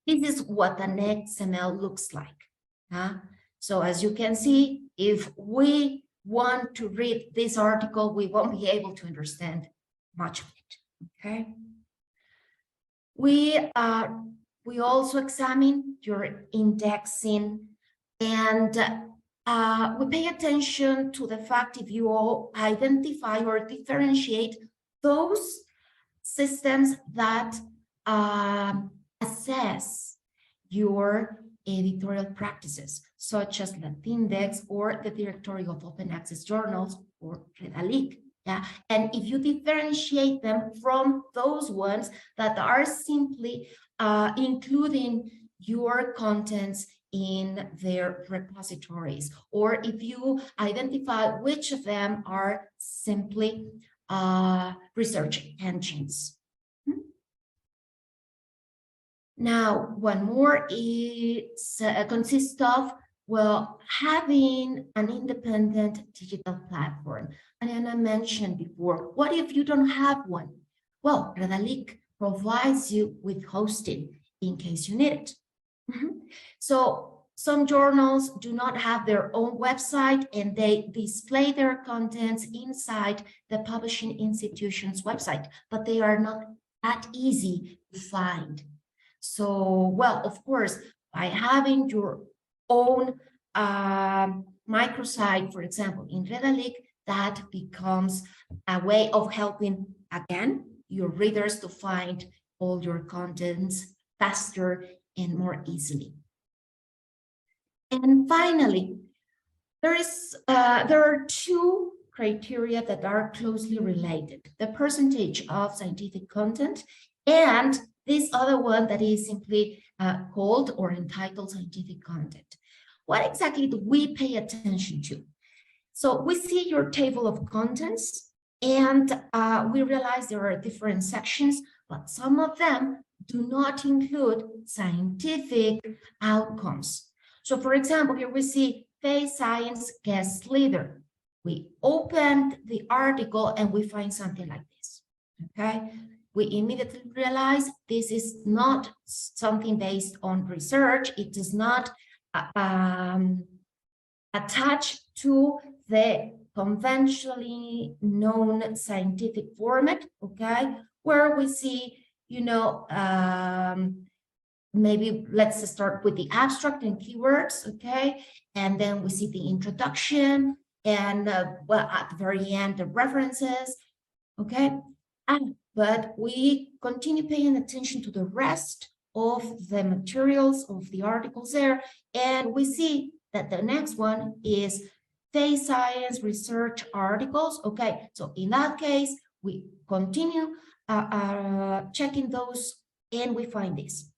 This is what an XML looks like. So as you can see, if we want to read this article, we won't be able to understand much of it. Okay. We also examine your indexing, and we pay attention to the fact if you all identify or differentiate those systems that assess your editorial practices, such as Latindex or the Directory of Open Access Journals or Redalyc. Yeah, and if you differentiate them from those ones that are simply including your contents in their repositories, or if you identify which of them are simply research engines. Now, one more is consists of, well, having an independent digital platform. And I mentioned before, what if you don't have one? Well, Redalyc provides you with hosting in case you need it. So some journals do not have their own website, and they display their contents inside the publishing institution's website, but they are not that easy to find. So, well, of course, by having your own microsite, for example, in Redalyc, that becomes a way of helping, again, your readers to find all your contents faster and more easily. And finally, there are 2 criteria that are closely related: the percentage of scientific content and this other one that is simply called or entitled scientific content. What exactly do we pay attention to? So we see your table of contents, And we realize there are different sections, but some of them do not include scientific outcomes. So for example, here we see Face Science guest leader. We opened the article and we find something like this, okay? We immediately realize this is not something based on research. It does not attach to the conventionally known scientific format, okay? Where we see, you know, maybe let's start with the abstract and keywords, okay? And then we see the introduction and well, at the very end, the references, okay? But we continue paying attention to the rest of the materials of the articles there, and we see that the next one is Face Science research articles, okay? So in that case, we continue checking those and we find this,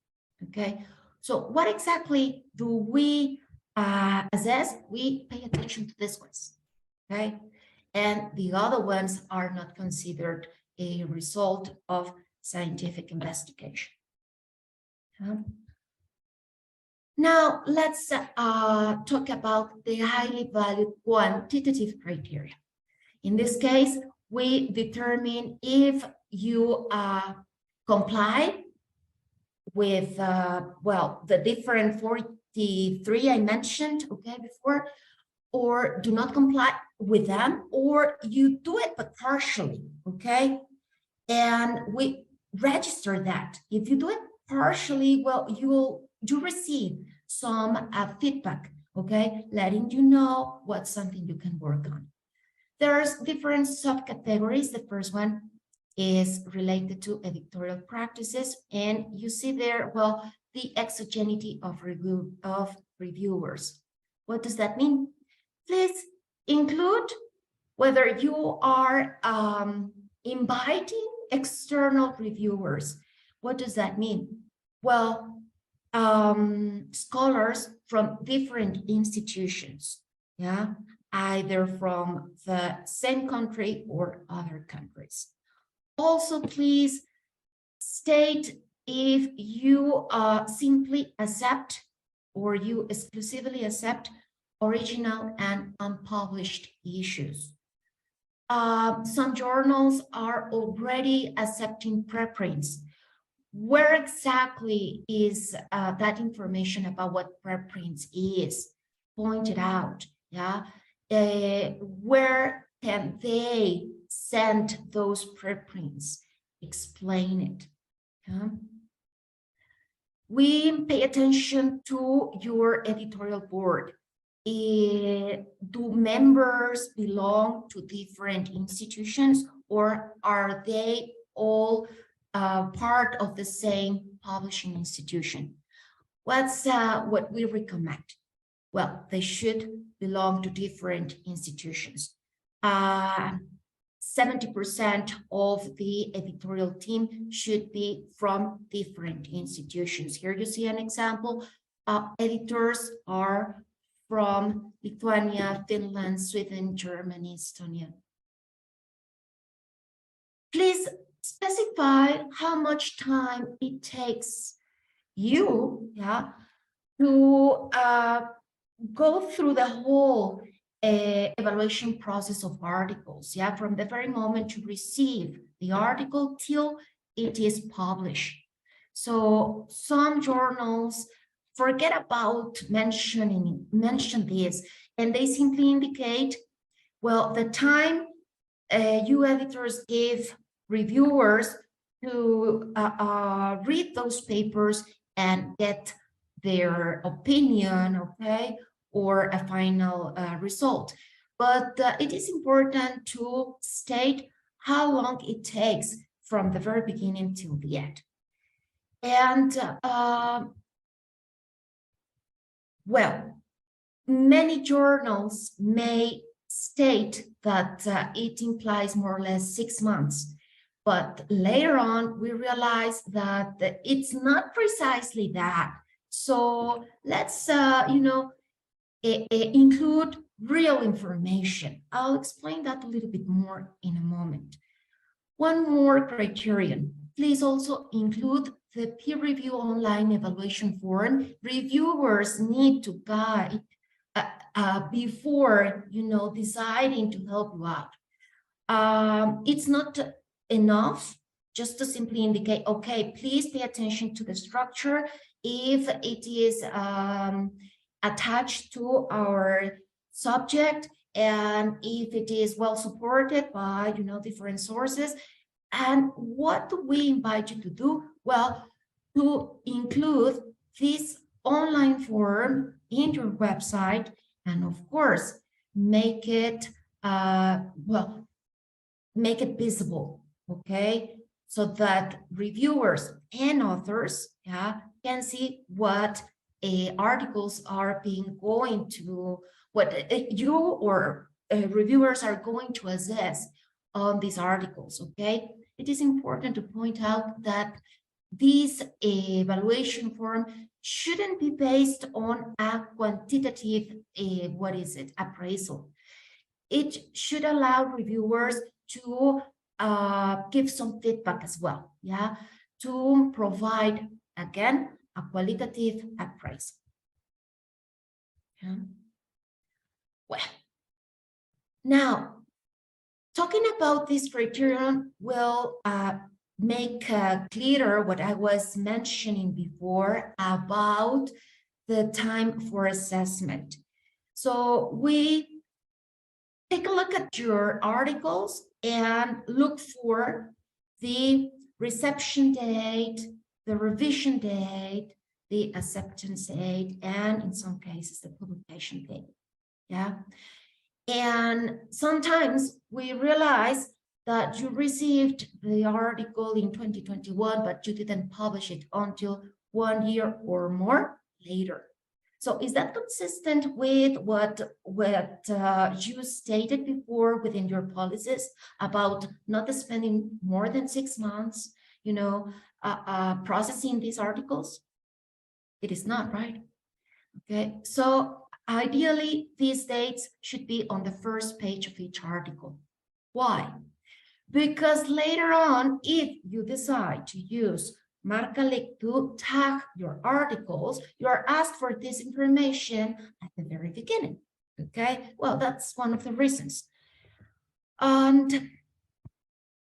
okay? So what exactly do we assess? We pay attention to this ones, okay? And the other ones are not considered a result of scientific investigation. Now, let's talk about the highly valued quantitative criteria. In this case, we determine if you comply with, well, the different 43 I mentioned, okay, before, or do not comply with them, or you do it but partially, okay? And we register that. If you do it partially, well, you receive some feedback, okay? Letting you know what's something you can work on. There's different subcategories. The first one is related to editorial practices. And you see there, well, the exogeneity of reviewers. What does that mean? Please include whether you are inviting external reviewers. What does that mean? Well, scholars from different institutions, yeah, either from the same country or other countries. Also, please state if you simply accept or you exclusively accept original and unpublished issues. Some journals are already accepting preprints. Where exactly is that information about what preprints is pointed out? Yeah, where can they send those preprints? Explain it. Yeah? We pay attention to your editorial board. Do members belong to different institutions, or are they all part of the same publishing institution? What's what we recommend? Well, they should belong to different institutions. 70% of the editorial team should be from different institutions. Here you see an example. Editors are from Lithuania, Finland, Sweden, Germany, Estonia. Please specify how much time it takes you, yeah, to go through the whole evaluation process of articles, yeah, from the very moment you receive the article till it is published. So some journals forget about mention this, and they simply indicate, well, the time you editors give reviewers to read those papers and get their opinion, okay, or a final result. But it is important to state how long it takes from the very beginning till the end. And well, many journals may state that it implies more or less 6 months, but later on we realize that it's not precisely that. So let's, you know, include real information. I'll explain that a little bit more in a moment. One more criterion. Please also include the peer review online evaluation form. Reviewers need to guide before, deciding to help you out. It's not enough just to simply indicate, okay, please pay attention to the structure if it is attached to our subject, and if it is well supported by, different sources. And what do we invite you to do? Well, to include this online form in your website, and of course, make it make it visible, okay? So that reviewers and authors, can see what articles are going to, what you or reviewers are going to assess on these articles, okay? It is important to point out that this evaluation form shouldn't be based on a quantitative, appraisal. It should allow reviewers to give some feedback as well, to provide, again, a qualitative appraisal. Well, now, talking about this criterion will make clearer what I was mentioning before about the time for assessment. So we take a look at your articles and look for the reception date, the revision date, the acceptance date, and in some cases, the publication date. And sometimes we realize that you received the article in 2021, but you didn't publish it until 1 year or more later. So is that consistent with what you stated before within your policies about not spending more than 6 months, processing these articles? It is not, right? Okay, so ideally, these dates should be on the first page of each article. Why? Because later on, if you decide to use Redalyc to tag your articles, you are asked for this information at the very beginning. Okay, well, that's one of the reasons. And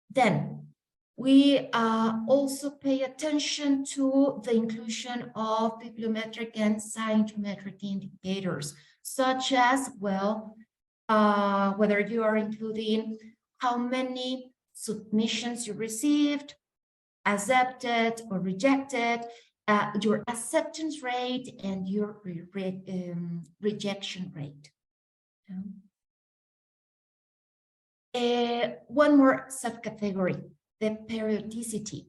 then we also pay attention to the inclusion of bibliometric and scientometric indicators, such as, well, whether you are including how many submissions you received, accepted or rejected, your acceptance rate, and your rejection rate. One more subcategory, the periodicity.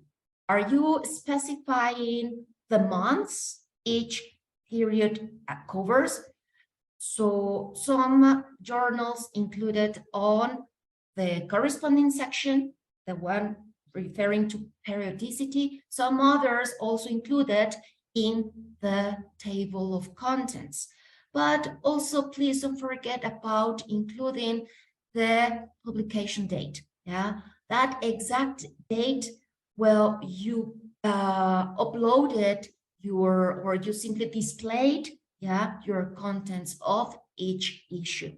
Are you specifying the months each period covers? So some journals included on the corresponding section, the one referring to periodicity, some others also included in the table of contents. But also, please don't forget about including the publication date. That exact date, well, you uploaded or you simply displayed your contents of each issue.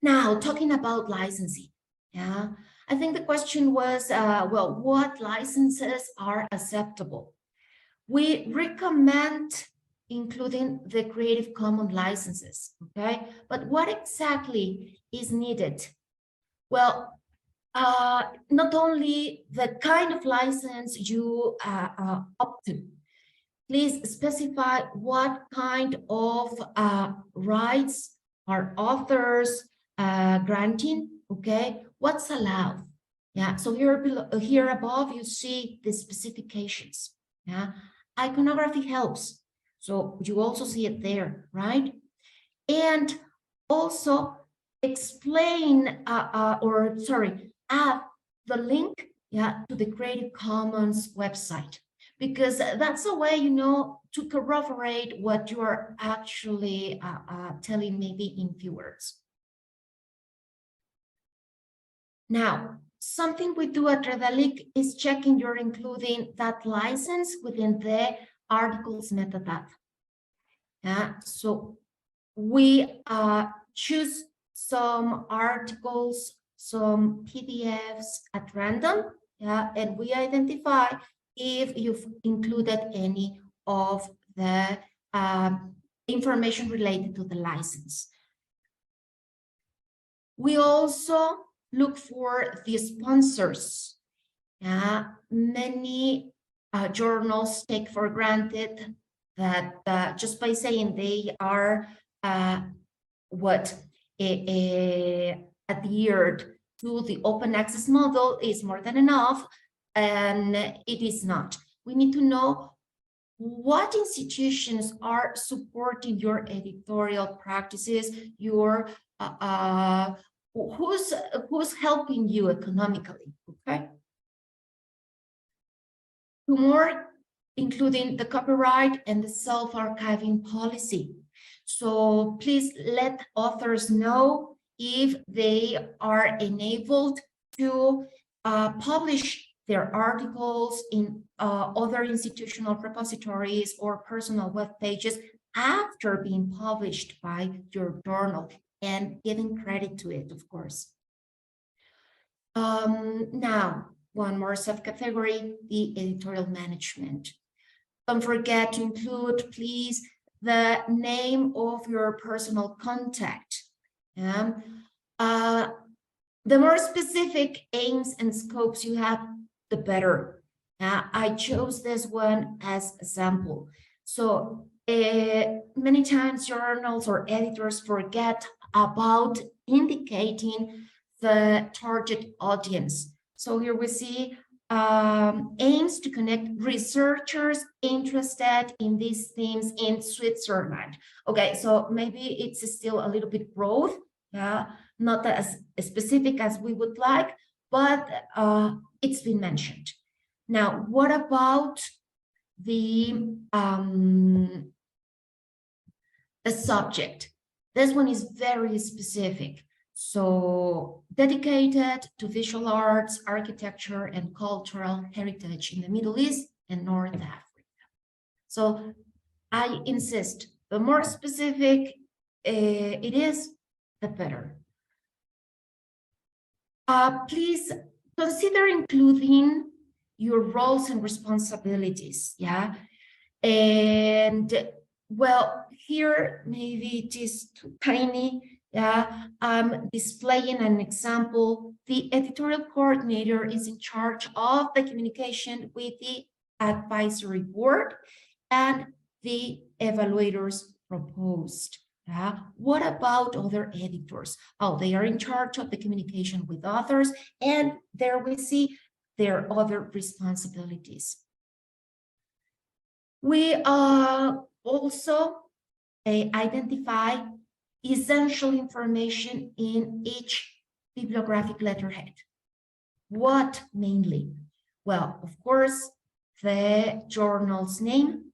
Now, talking about licensing, I think the question was, well, what licenses are acceptable? We recommend including the Creative Commons licenses, okay? But what exactly is needed? Well, not only the kind of license you opt to, please specify what kind of rights are authors granting, okay? What's allowed? So here above, you see the specifications. Iconography helps. So you also see it there, right? And also explain, add the link to the Creative Commons website, because that's a way, you know, to corroborate what you are actually telling maybe in few words. Now, something we do at Redalyc is checking you're including that license within the article's metadata. Yeah, so we choose some articles, some PDFs at random, yeah, and we identify if you've included any of the information related to the license. We also look for the sponsors. Many journals take for granted that just by saying they are adhered to the open access model is more than enough, and it is not. We need to know what institutions are supporting your editorial practices, your who's helping you economically, okay? Two more, including the copyright and the self-archiving policy. So please let authors know if they are enabled to publish their articles in other institutional repositories or personal web pages after being published by your journal, and giving credit to it, of course. Now, one more subcategory, the editorial management. Don't forget to include, please, the name of your personal contact. The more specific aims and scopes you have, the better. I chose this one as a sample. So many times journals or editors forget about indicating the target audience. So here we see aims to connect researchers interested in these themes in Switzerland. Okay, so maybe it's still a little bit broad, yeah, not as specific as we would like, but it's been mentioned. Now, what about the subject? This one is very specific. So dedicated to visual arts, architecture, and cultural heritage in the Middle East and North Africa. So I insist, the more specific it is, the better. Please consider including your roles and responsibilities, yeah? And well, here maybe it is too tiny. Yeah, I'm displaying an example. The editorial coordinator is in charge of the communication with the advisory board and the evaluators proposed. Yeah. What about other editors? Oh, they are in charge of the communication with authors, and there we see their other responsibilities. We also identify essential information in each bibliographic letterhead. What mainly? Well, of course, the journal's name.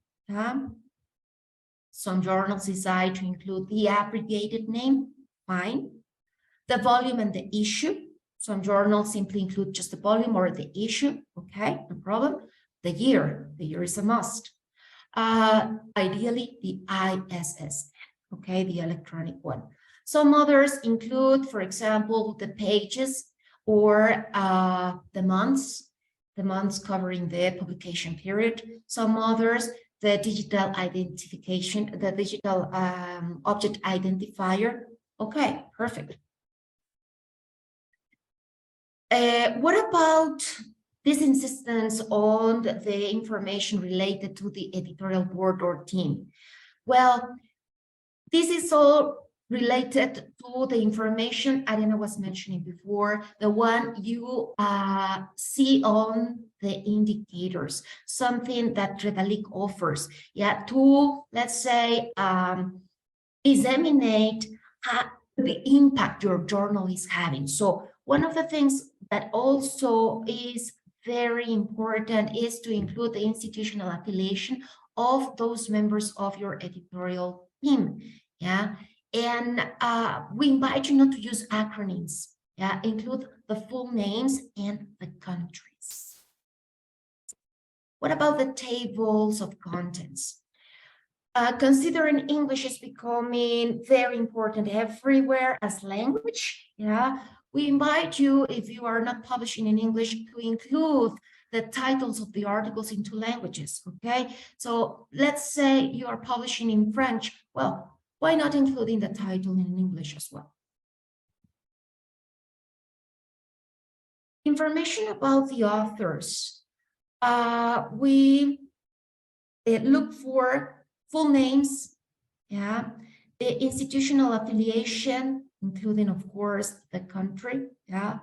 Some journals decide to include the abbreviated name, fine. The volume and the issue. Some journals simply include just the volume or the issue, okay, no problem. The year is a must. Ideally, the ISSN. Okay, the electronic one. Some others include, for example, the pages or the months covering the publication period. Some others, the digital identification, the digital object identifier. Okay, perfect. What about this insistence on the information related to the editorial board or team? Well, this is all related to the information Arianna was mentioning before, the one you see on the indicators, something that Redalyc offers, yeah, to, let's say, disseminate the impact your journal is having. So one of the things that also is very important is to include the institutional affiliation of those members of your editorial team. Yeah, and we invite you not to use acronyms. Yeah, include the full names and the countries. What about the tables of contents? Considering English is becoming very important everywhere as language, yeah, we invite you, if you are not publishing in English, to include the titles of the articles in 2 languages, okay? So let's say you are publishing in French. Well, why not including the title in English as well? Information about the authors. We look for full names, yeah, the institutional affiliation, including, of course, the country, yeah.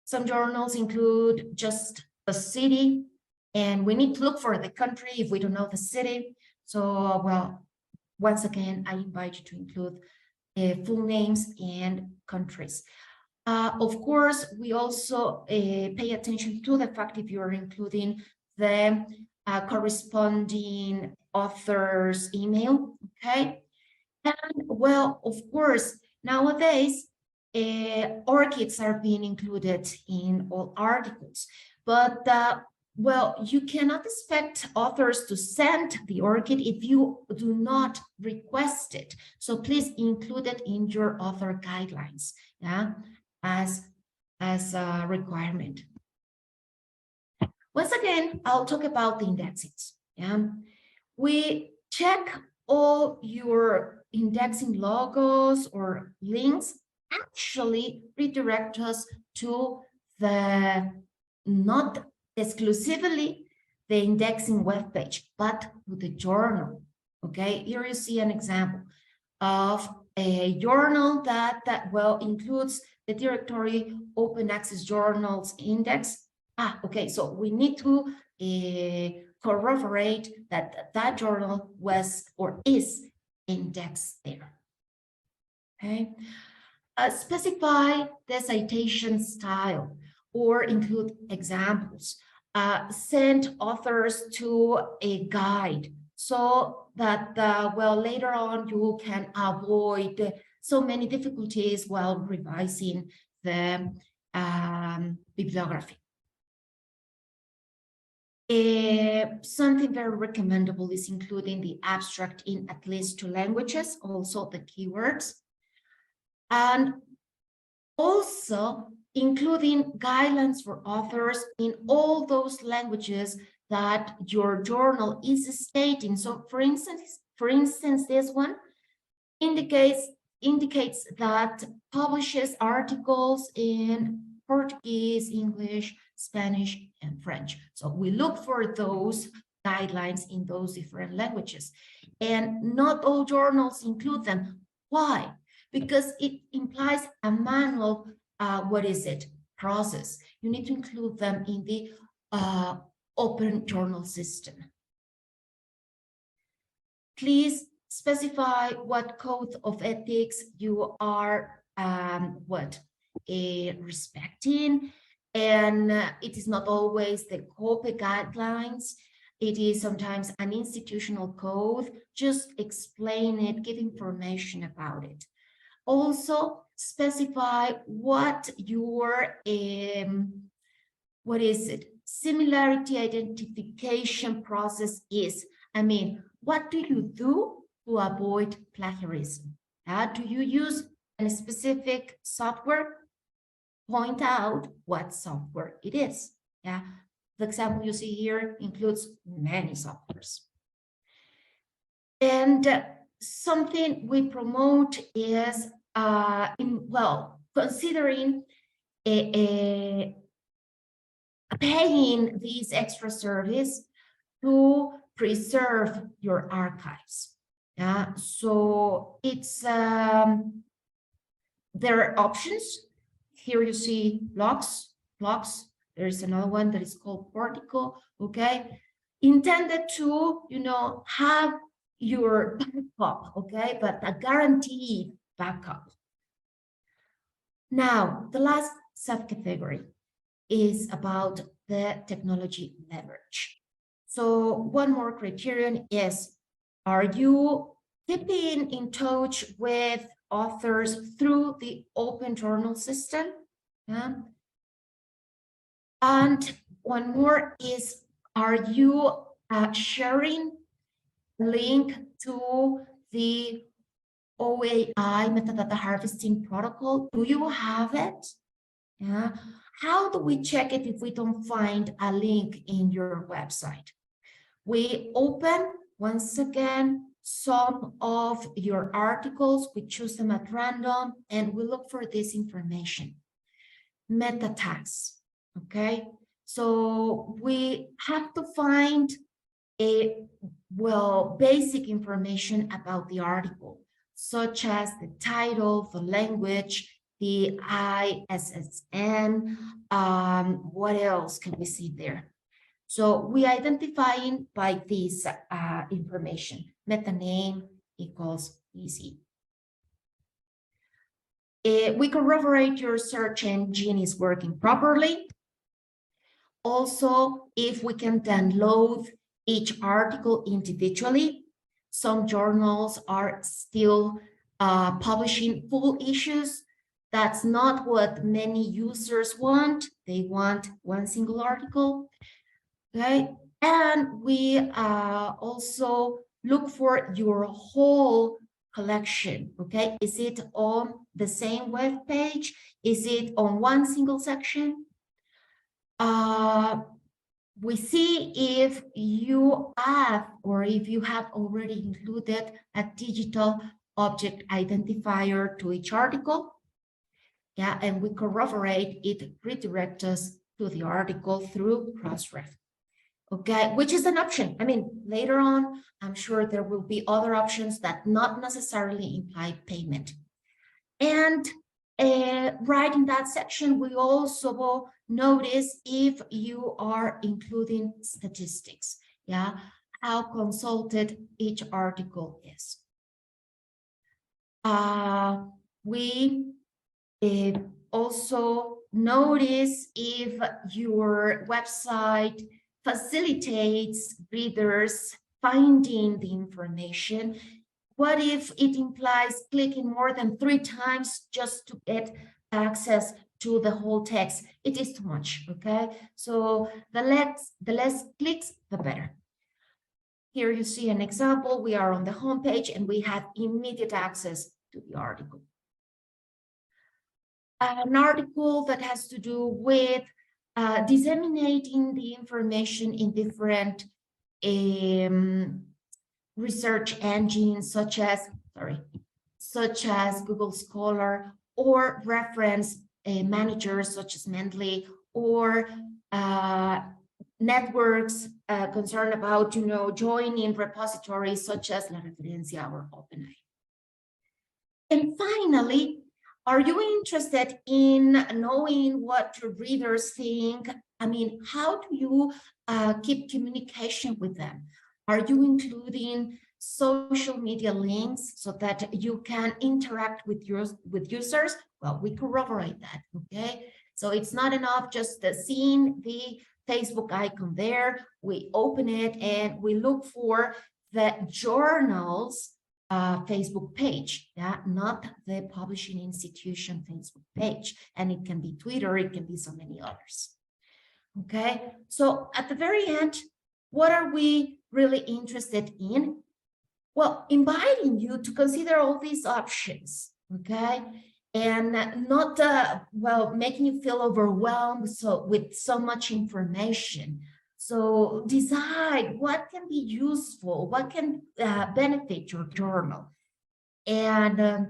Some journals include just the city, and we need to look for the country if we don't know the city. So, well, once again, I invite you to include full names and countries. Of course, we also pay attention to the fact if you're including the corresponding author's email, okay? And well, of course, nowadays, orchids are being included in all articles, but well, you cannot expect authors to send the orchid if you do not request it. So please include it in your author guidelines, yeah, as a requirement. Once again, I'll talk about the indexings. Yeah, we check all your indexing logos or links actually redirect us to the not exclusively the indexing webpage, but to the journal. Okay, here you see an example of a journal that well includes the directory open access journals index. Okay, so we need to corroborate that that journal was or is indexed there. Okay, specify the citation style or include examples. Send authors to a guide so that well later on you can avoid so many difficulties while revising the bibliography. Something very recommendable is including the abstract in at least 2 languages, also the keywords, and also including guidelines for authors in all those languages that your journal is stating. So for instance, this one indicates that publishes articles in Portuguese, English, Spanish, and French. So we look for those guidelines in those different languages. And not all journals include them. Why? Because it implies a manual, process. You need to include them in the open journal system. Please specify what code of ethics you are respecting. And it is not always the COPE guidelines. It is sometimes an institutional code. Just explain it, give information about it. Also specify what your similarity identification process is. I mean, what do you do to avoid plagiarism? Do you use a specific software? Point out what software it is. Yeah, the example you see here includes many softwares. And something we promote is considering paying this extra service to preserve your archives. Yeah, so it's there are options. Here you see blocks. There is another one that is called Portico, okay? Intended to, have your backup, okay? But a guaranteed backup. Now, the last subcategory is about the technology leverage. So one more criterion is, are you keeping in touch with authors through the open journal system? Yeah. And one more is, are you sharing a link to the OAI metadata harvesting protocol? Do you have it? Yeah. How do we check it if we don't find a link in your website? We open, once again, some of your articles, we choose them at random, and we look for this information. Meta tags, okay? So we have to find basic information about the article, such as the title, the language, the ISSN, what else can we see there? So we identifying by this information, meta name equals easy. We corroborate your search engine is working properly. Also, if we can download each article individually, some journals are still publishing full issues. That's not what many users want. They want one single article. Okay, and we also look for your whole collection. Okay, is it on the same web page? Is it on one single section? We see if you have, or if you have already included a digital object identifier to each article. Yeah, and we corroborate it, redirect us to the article through Crossref. Okay, which is an option. I mean, later on, I'm sure there will be other options that not necessarily imply payment. And right in that section, we also notice if you are including statistics, yeah, how consulted each article is. We also notice if your website facilitates readers finding the information. What if it implies clicking more than 3 times just to get access to the whole text? It is too much, okay? So the less clicks, the better. Here you see an example. We are on the home page and we have immediate access to the article. An article that has to do with disseminating the information in different research engines, such as Google Scholar, or reference managers such as Mendeley, or networks concerned about, joining repositories such as La Referencia or OpenAI. And finally, are you interested in knowing what your readers think? I mean, how do you keep communication with them? Are you including social media links so that you can interact with users? Well, we corroborate that, okay? So it's not enough just seeing the Facebook icon there. We open it and we look for the journal's Facebook page, yeah, not the publishing institution Facebook page. And it can be Twitter, it can be so many others. Okay, so at the very end, what are we really interested in? Well, inviting you to consider all these options, okay? And not, making you feel overwhelmed with so much information. So decide what can be useful, what can benefit your journal. And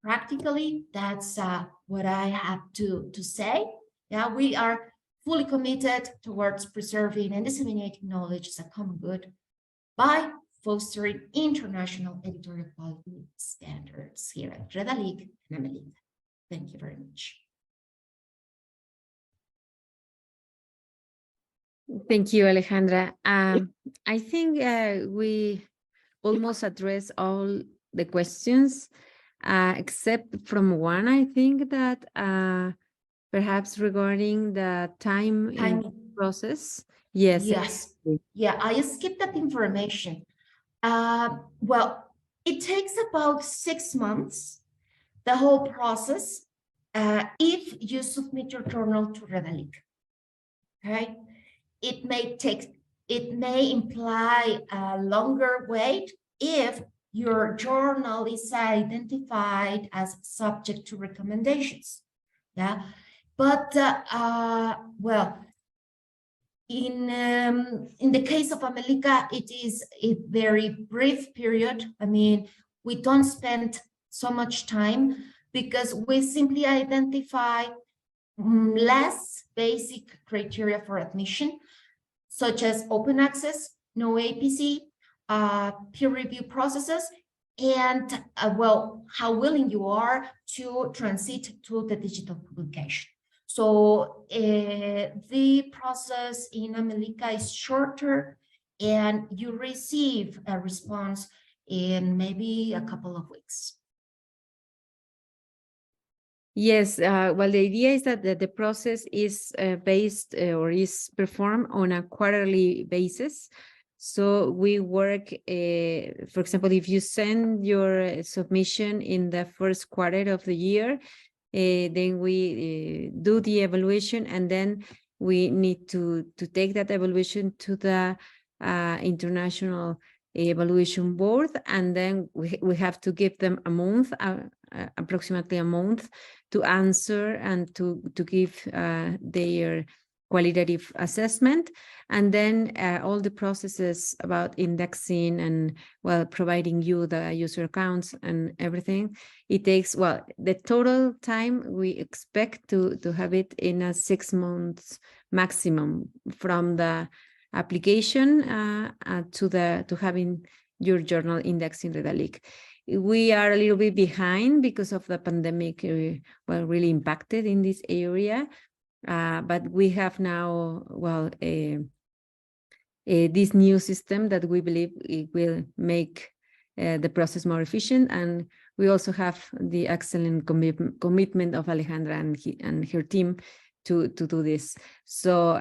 practically, that's what I have to say. Yeah, we are fully committed towards preserving and disseminating knowledge as a common good by fostering international editorial quality standards here at Redalyc AmeliCA. Thank you very much. Thank you, Alejandra. I think we almost addressed all the questions, except from one, I think that perhaps regarding the time process. Yes. Yes. Yeah, I skipped that information. Well, it takes about 6 months, the whole process, if you submit your journal to Redalyc. Okay, it may imply a longer wait if your journal is identified as subject to recommendations. Yeah, but well, in the case of AmeliCA, it is a very brief period. I mean, we don't spend so much time because we simply identify less basic criteria for admission, such as open access, no APC, peer review processes, and well, how willing you are to transit to the digital publication. So the process in AmeliCA is shorter, and you receive a response in maybe a couple of weeks. Yes, well, the idea is that the process is based or is performed on a quarterly basis. So we work, for example, if you send your submission in the first quarter of the year, then we do the evaluation, and then we need to take that evaluation to the International Evaluation Board, and then we have to give them a month, approximately a month, to answer and to give their qualitative assessment. And then all the processes about indexing and, well, providing you the user accounts and everything, it takes, well, the total time we expect to have it in a 6 months maximum from the application to having your journal indexed in Redalyc. We are a little bit behind because of the pandemic, well, really impacted in this area. But we have now, well, this new system that we believe it will make the process more efficient. And we also have the excellent commitment of Alejandra and her team to do this. So,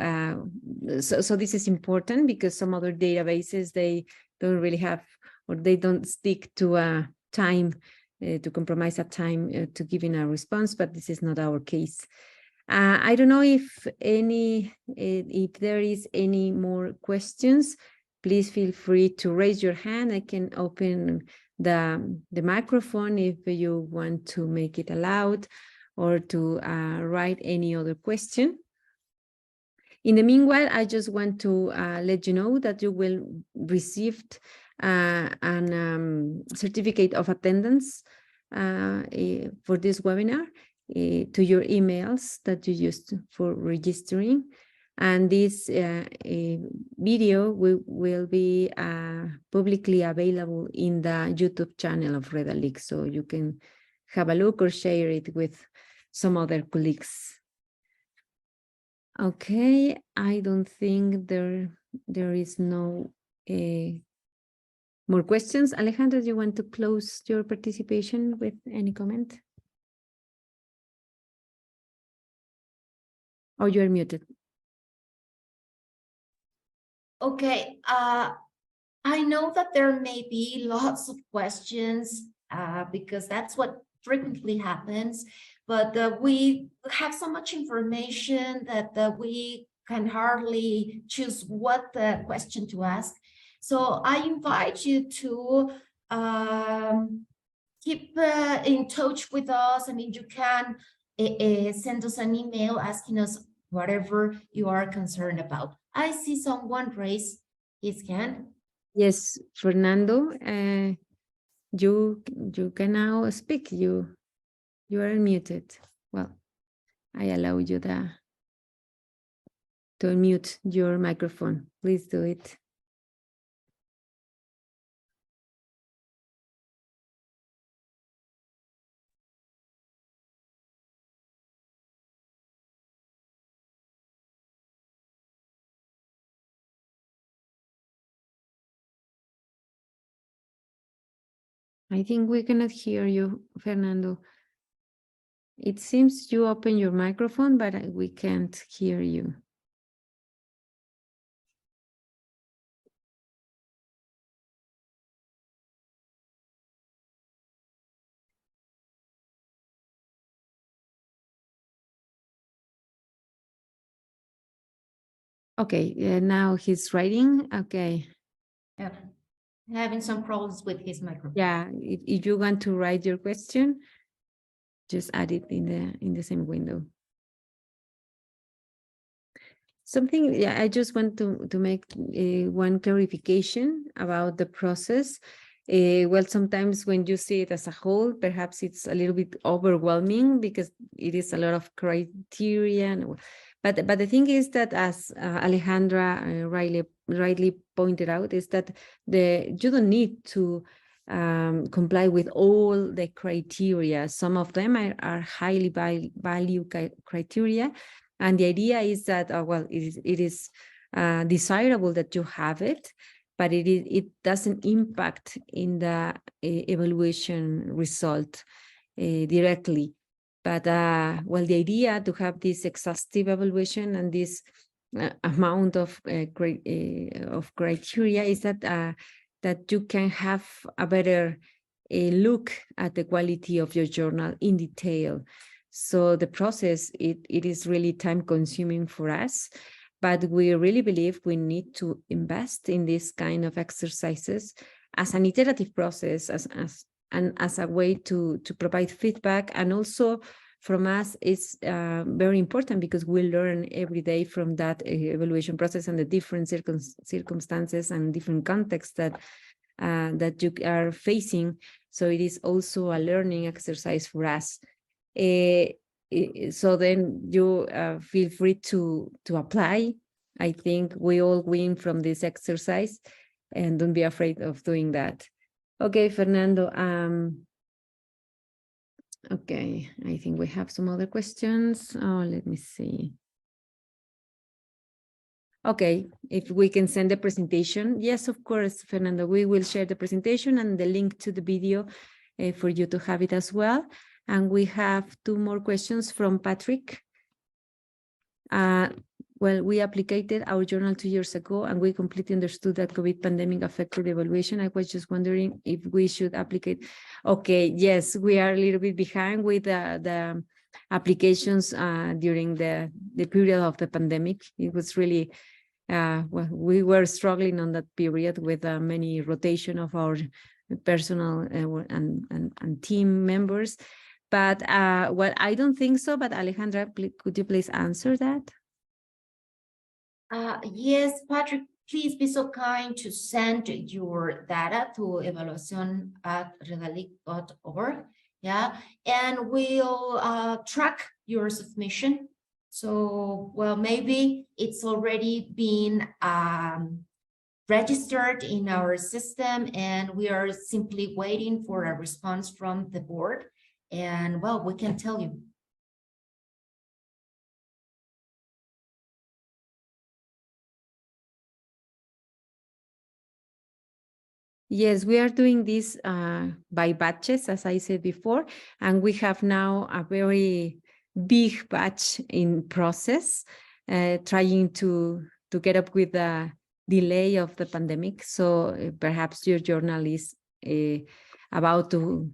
so this is important because some other databases, they don't really have, or they don't stick to a time, to compromise a time to giving a response, but this is not our case. I don't know if there is any more questions. Please feel free to raise your hand. I can open the microphone if you want to make it aloud, or to write any other question. In the meanwhile, I just want to let you know that you will receive an certificate of attendance for this webinar to your emails that you used for registering. And this video will be publicly available in the YouTube channel of Redalyc, so you can have a look or share it with some other colleagues. Okay, I don't think there is no more questions. Alejandra, do you want to close your participation with any comment? Oh, you're muted. Okay, I know that there may be lots of questions because that's what frequently happens, but we have so much information that we can hardly choose what question to ask. So I invite you to keep in touch with us. I mean, you can send us an email asking us whatever you are concerned about. I see someone raise his hand. Yes, Fernando, you can now speak. You are unmuted. Well, I allow you to unmute your microphone. Please do it. I think we cannot hear you, Fernando. It seems you open your microphone, but we can't hear you. Okay, now he's writing. Okay. Yeah. Having some problems with his microphone. Yeah, if you want to write your question, just add it in the same window. Something, yeah, I just want to make one clarification about the process. Well, sometimes when you see it as a whole, perhaps it's a little bit overwhelming because it is a lot of criteria. But the thing is that, as Alejandra rightly pointed out, is that you don't need to comply with all the criteria. Some of them are highly value criteria. And the idea is that, well, it is desirable that you have it, but it doesn't impact in the evaluation result directly. But well, the idea to have this exhaustive evaluation and this amount of criteria is that that you can have a better look at the quality of your journal in detail. So the process, it is really time consuming for us, but we really believe we need to invest in this kind of exercises as an iterative process, as a way to provide feedback. And also from us, it's very important because we learn every day from that evaluation process and the different circumstances and different contexts that you are facing. So it is also a learning exercise for us. So then you feel free to apply. I think we all win from this exercise, and don't be afraid of doing that. Okay, Fernando. Okay, I think we have some other questions. Oh, let me see. Okay, if we can send the presentation. Yes, of course, Fernando, we will share the presentation and the link to the video for you to have it as well. And we have 2 more questions from Patrick. Well, we applied our journal 2 years ago, and we completely understood that COVID pandemic affected the evaluation. I was just wondering if we should apply. Okay, yes, we are a little bit behind with the applications during the period of the pandemic. It was really, well, we were struggling on that period with many rotation of our personal and team members. But well, I don't think so. But Alejandra, could you please answer that? Yes, Patrick, please be so kind to send your data to evaluacion@redalyc.org. Yeah, and we'll track your submission. So, well, maybe it's already been registered in our system, and we are simply waiting for a response from the board. And well, we can tell you. Yes, we are doing this by batches, as I said before, and we have now a very big batch in process, trying to get up with the delay of the pandemic. So perhaps your journal is about to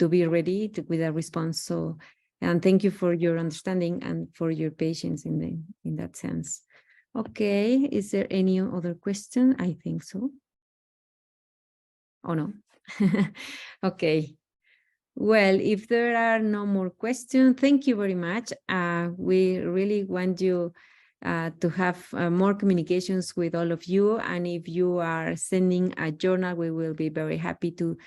be ready with a response. So, and thank you for your understanding and for your patience in that sense. Okay, is there any other question? I think so. Oh, no. Okay. Well, if there are no more questions, thank you very much. We really want you to have more communications with all of you. And if you are sending a journal, we will be very happy to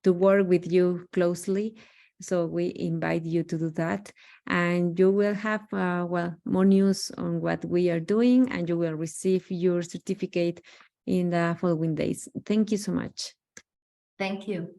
work with you closely. So we invite you to do that. And you will have, well, more news on what we are doing, and you will receive your certificate in the following days. Thank you so much. Thank you.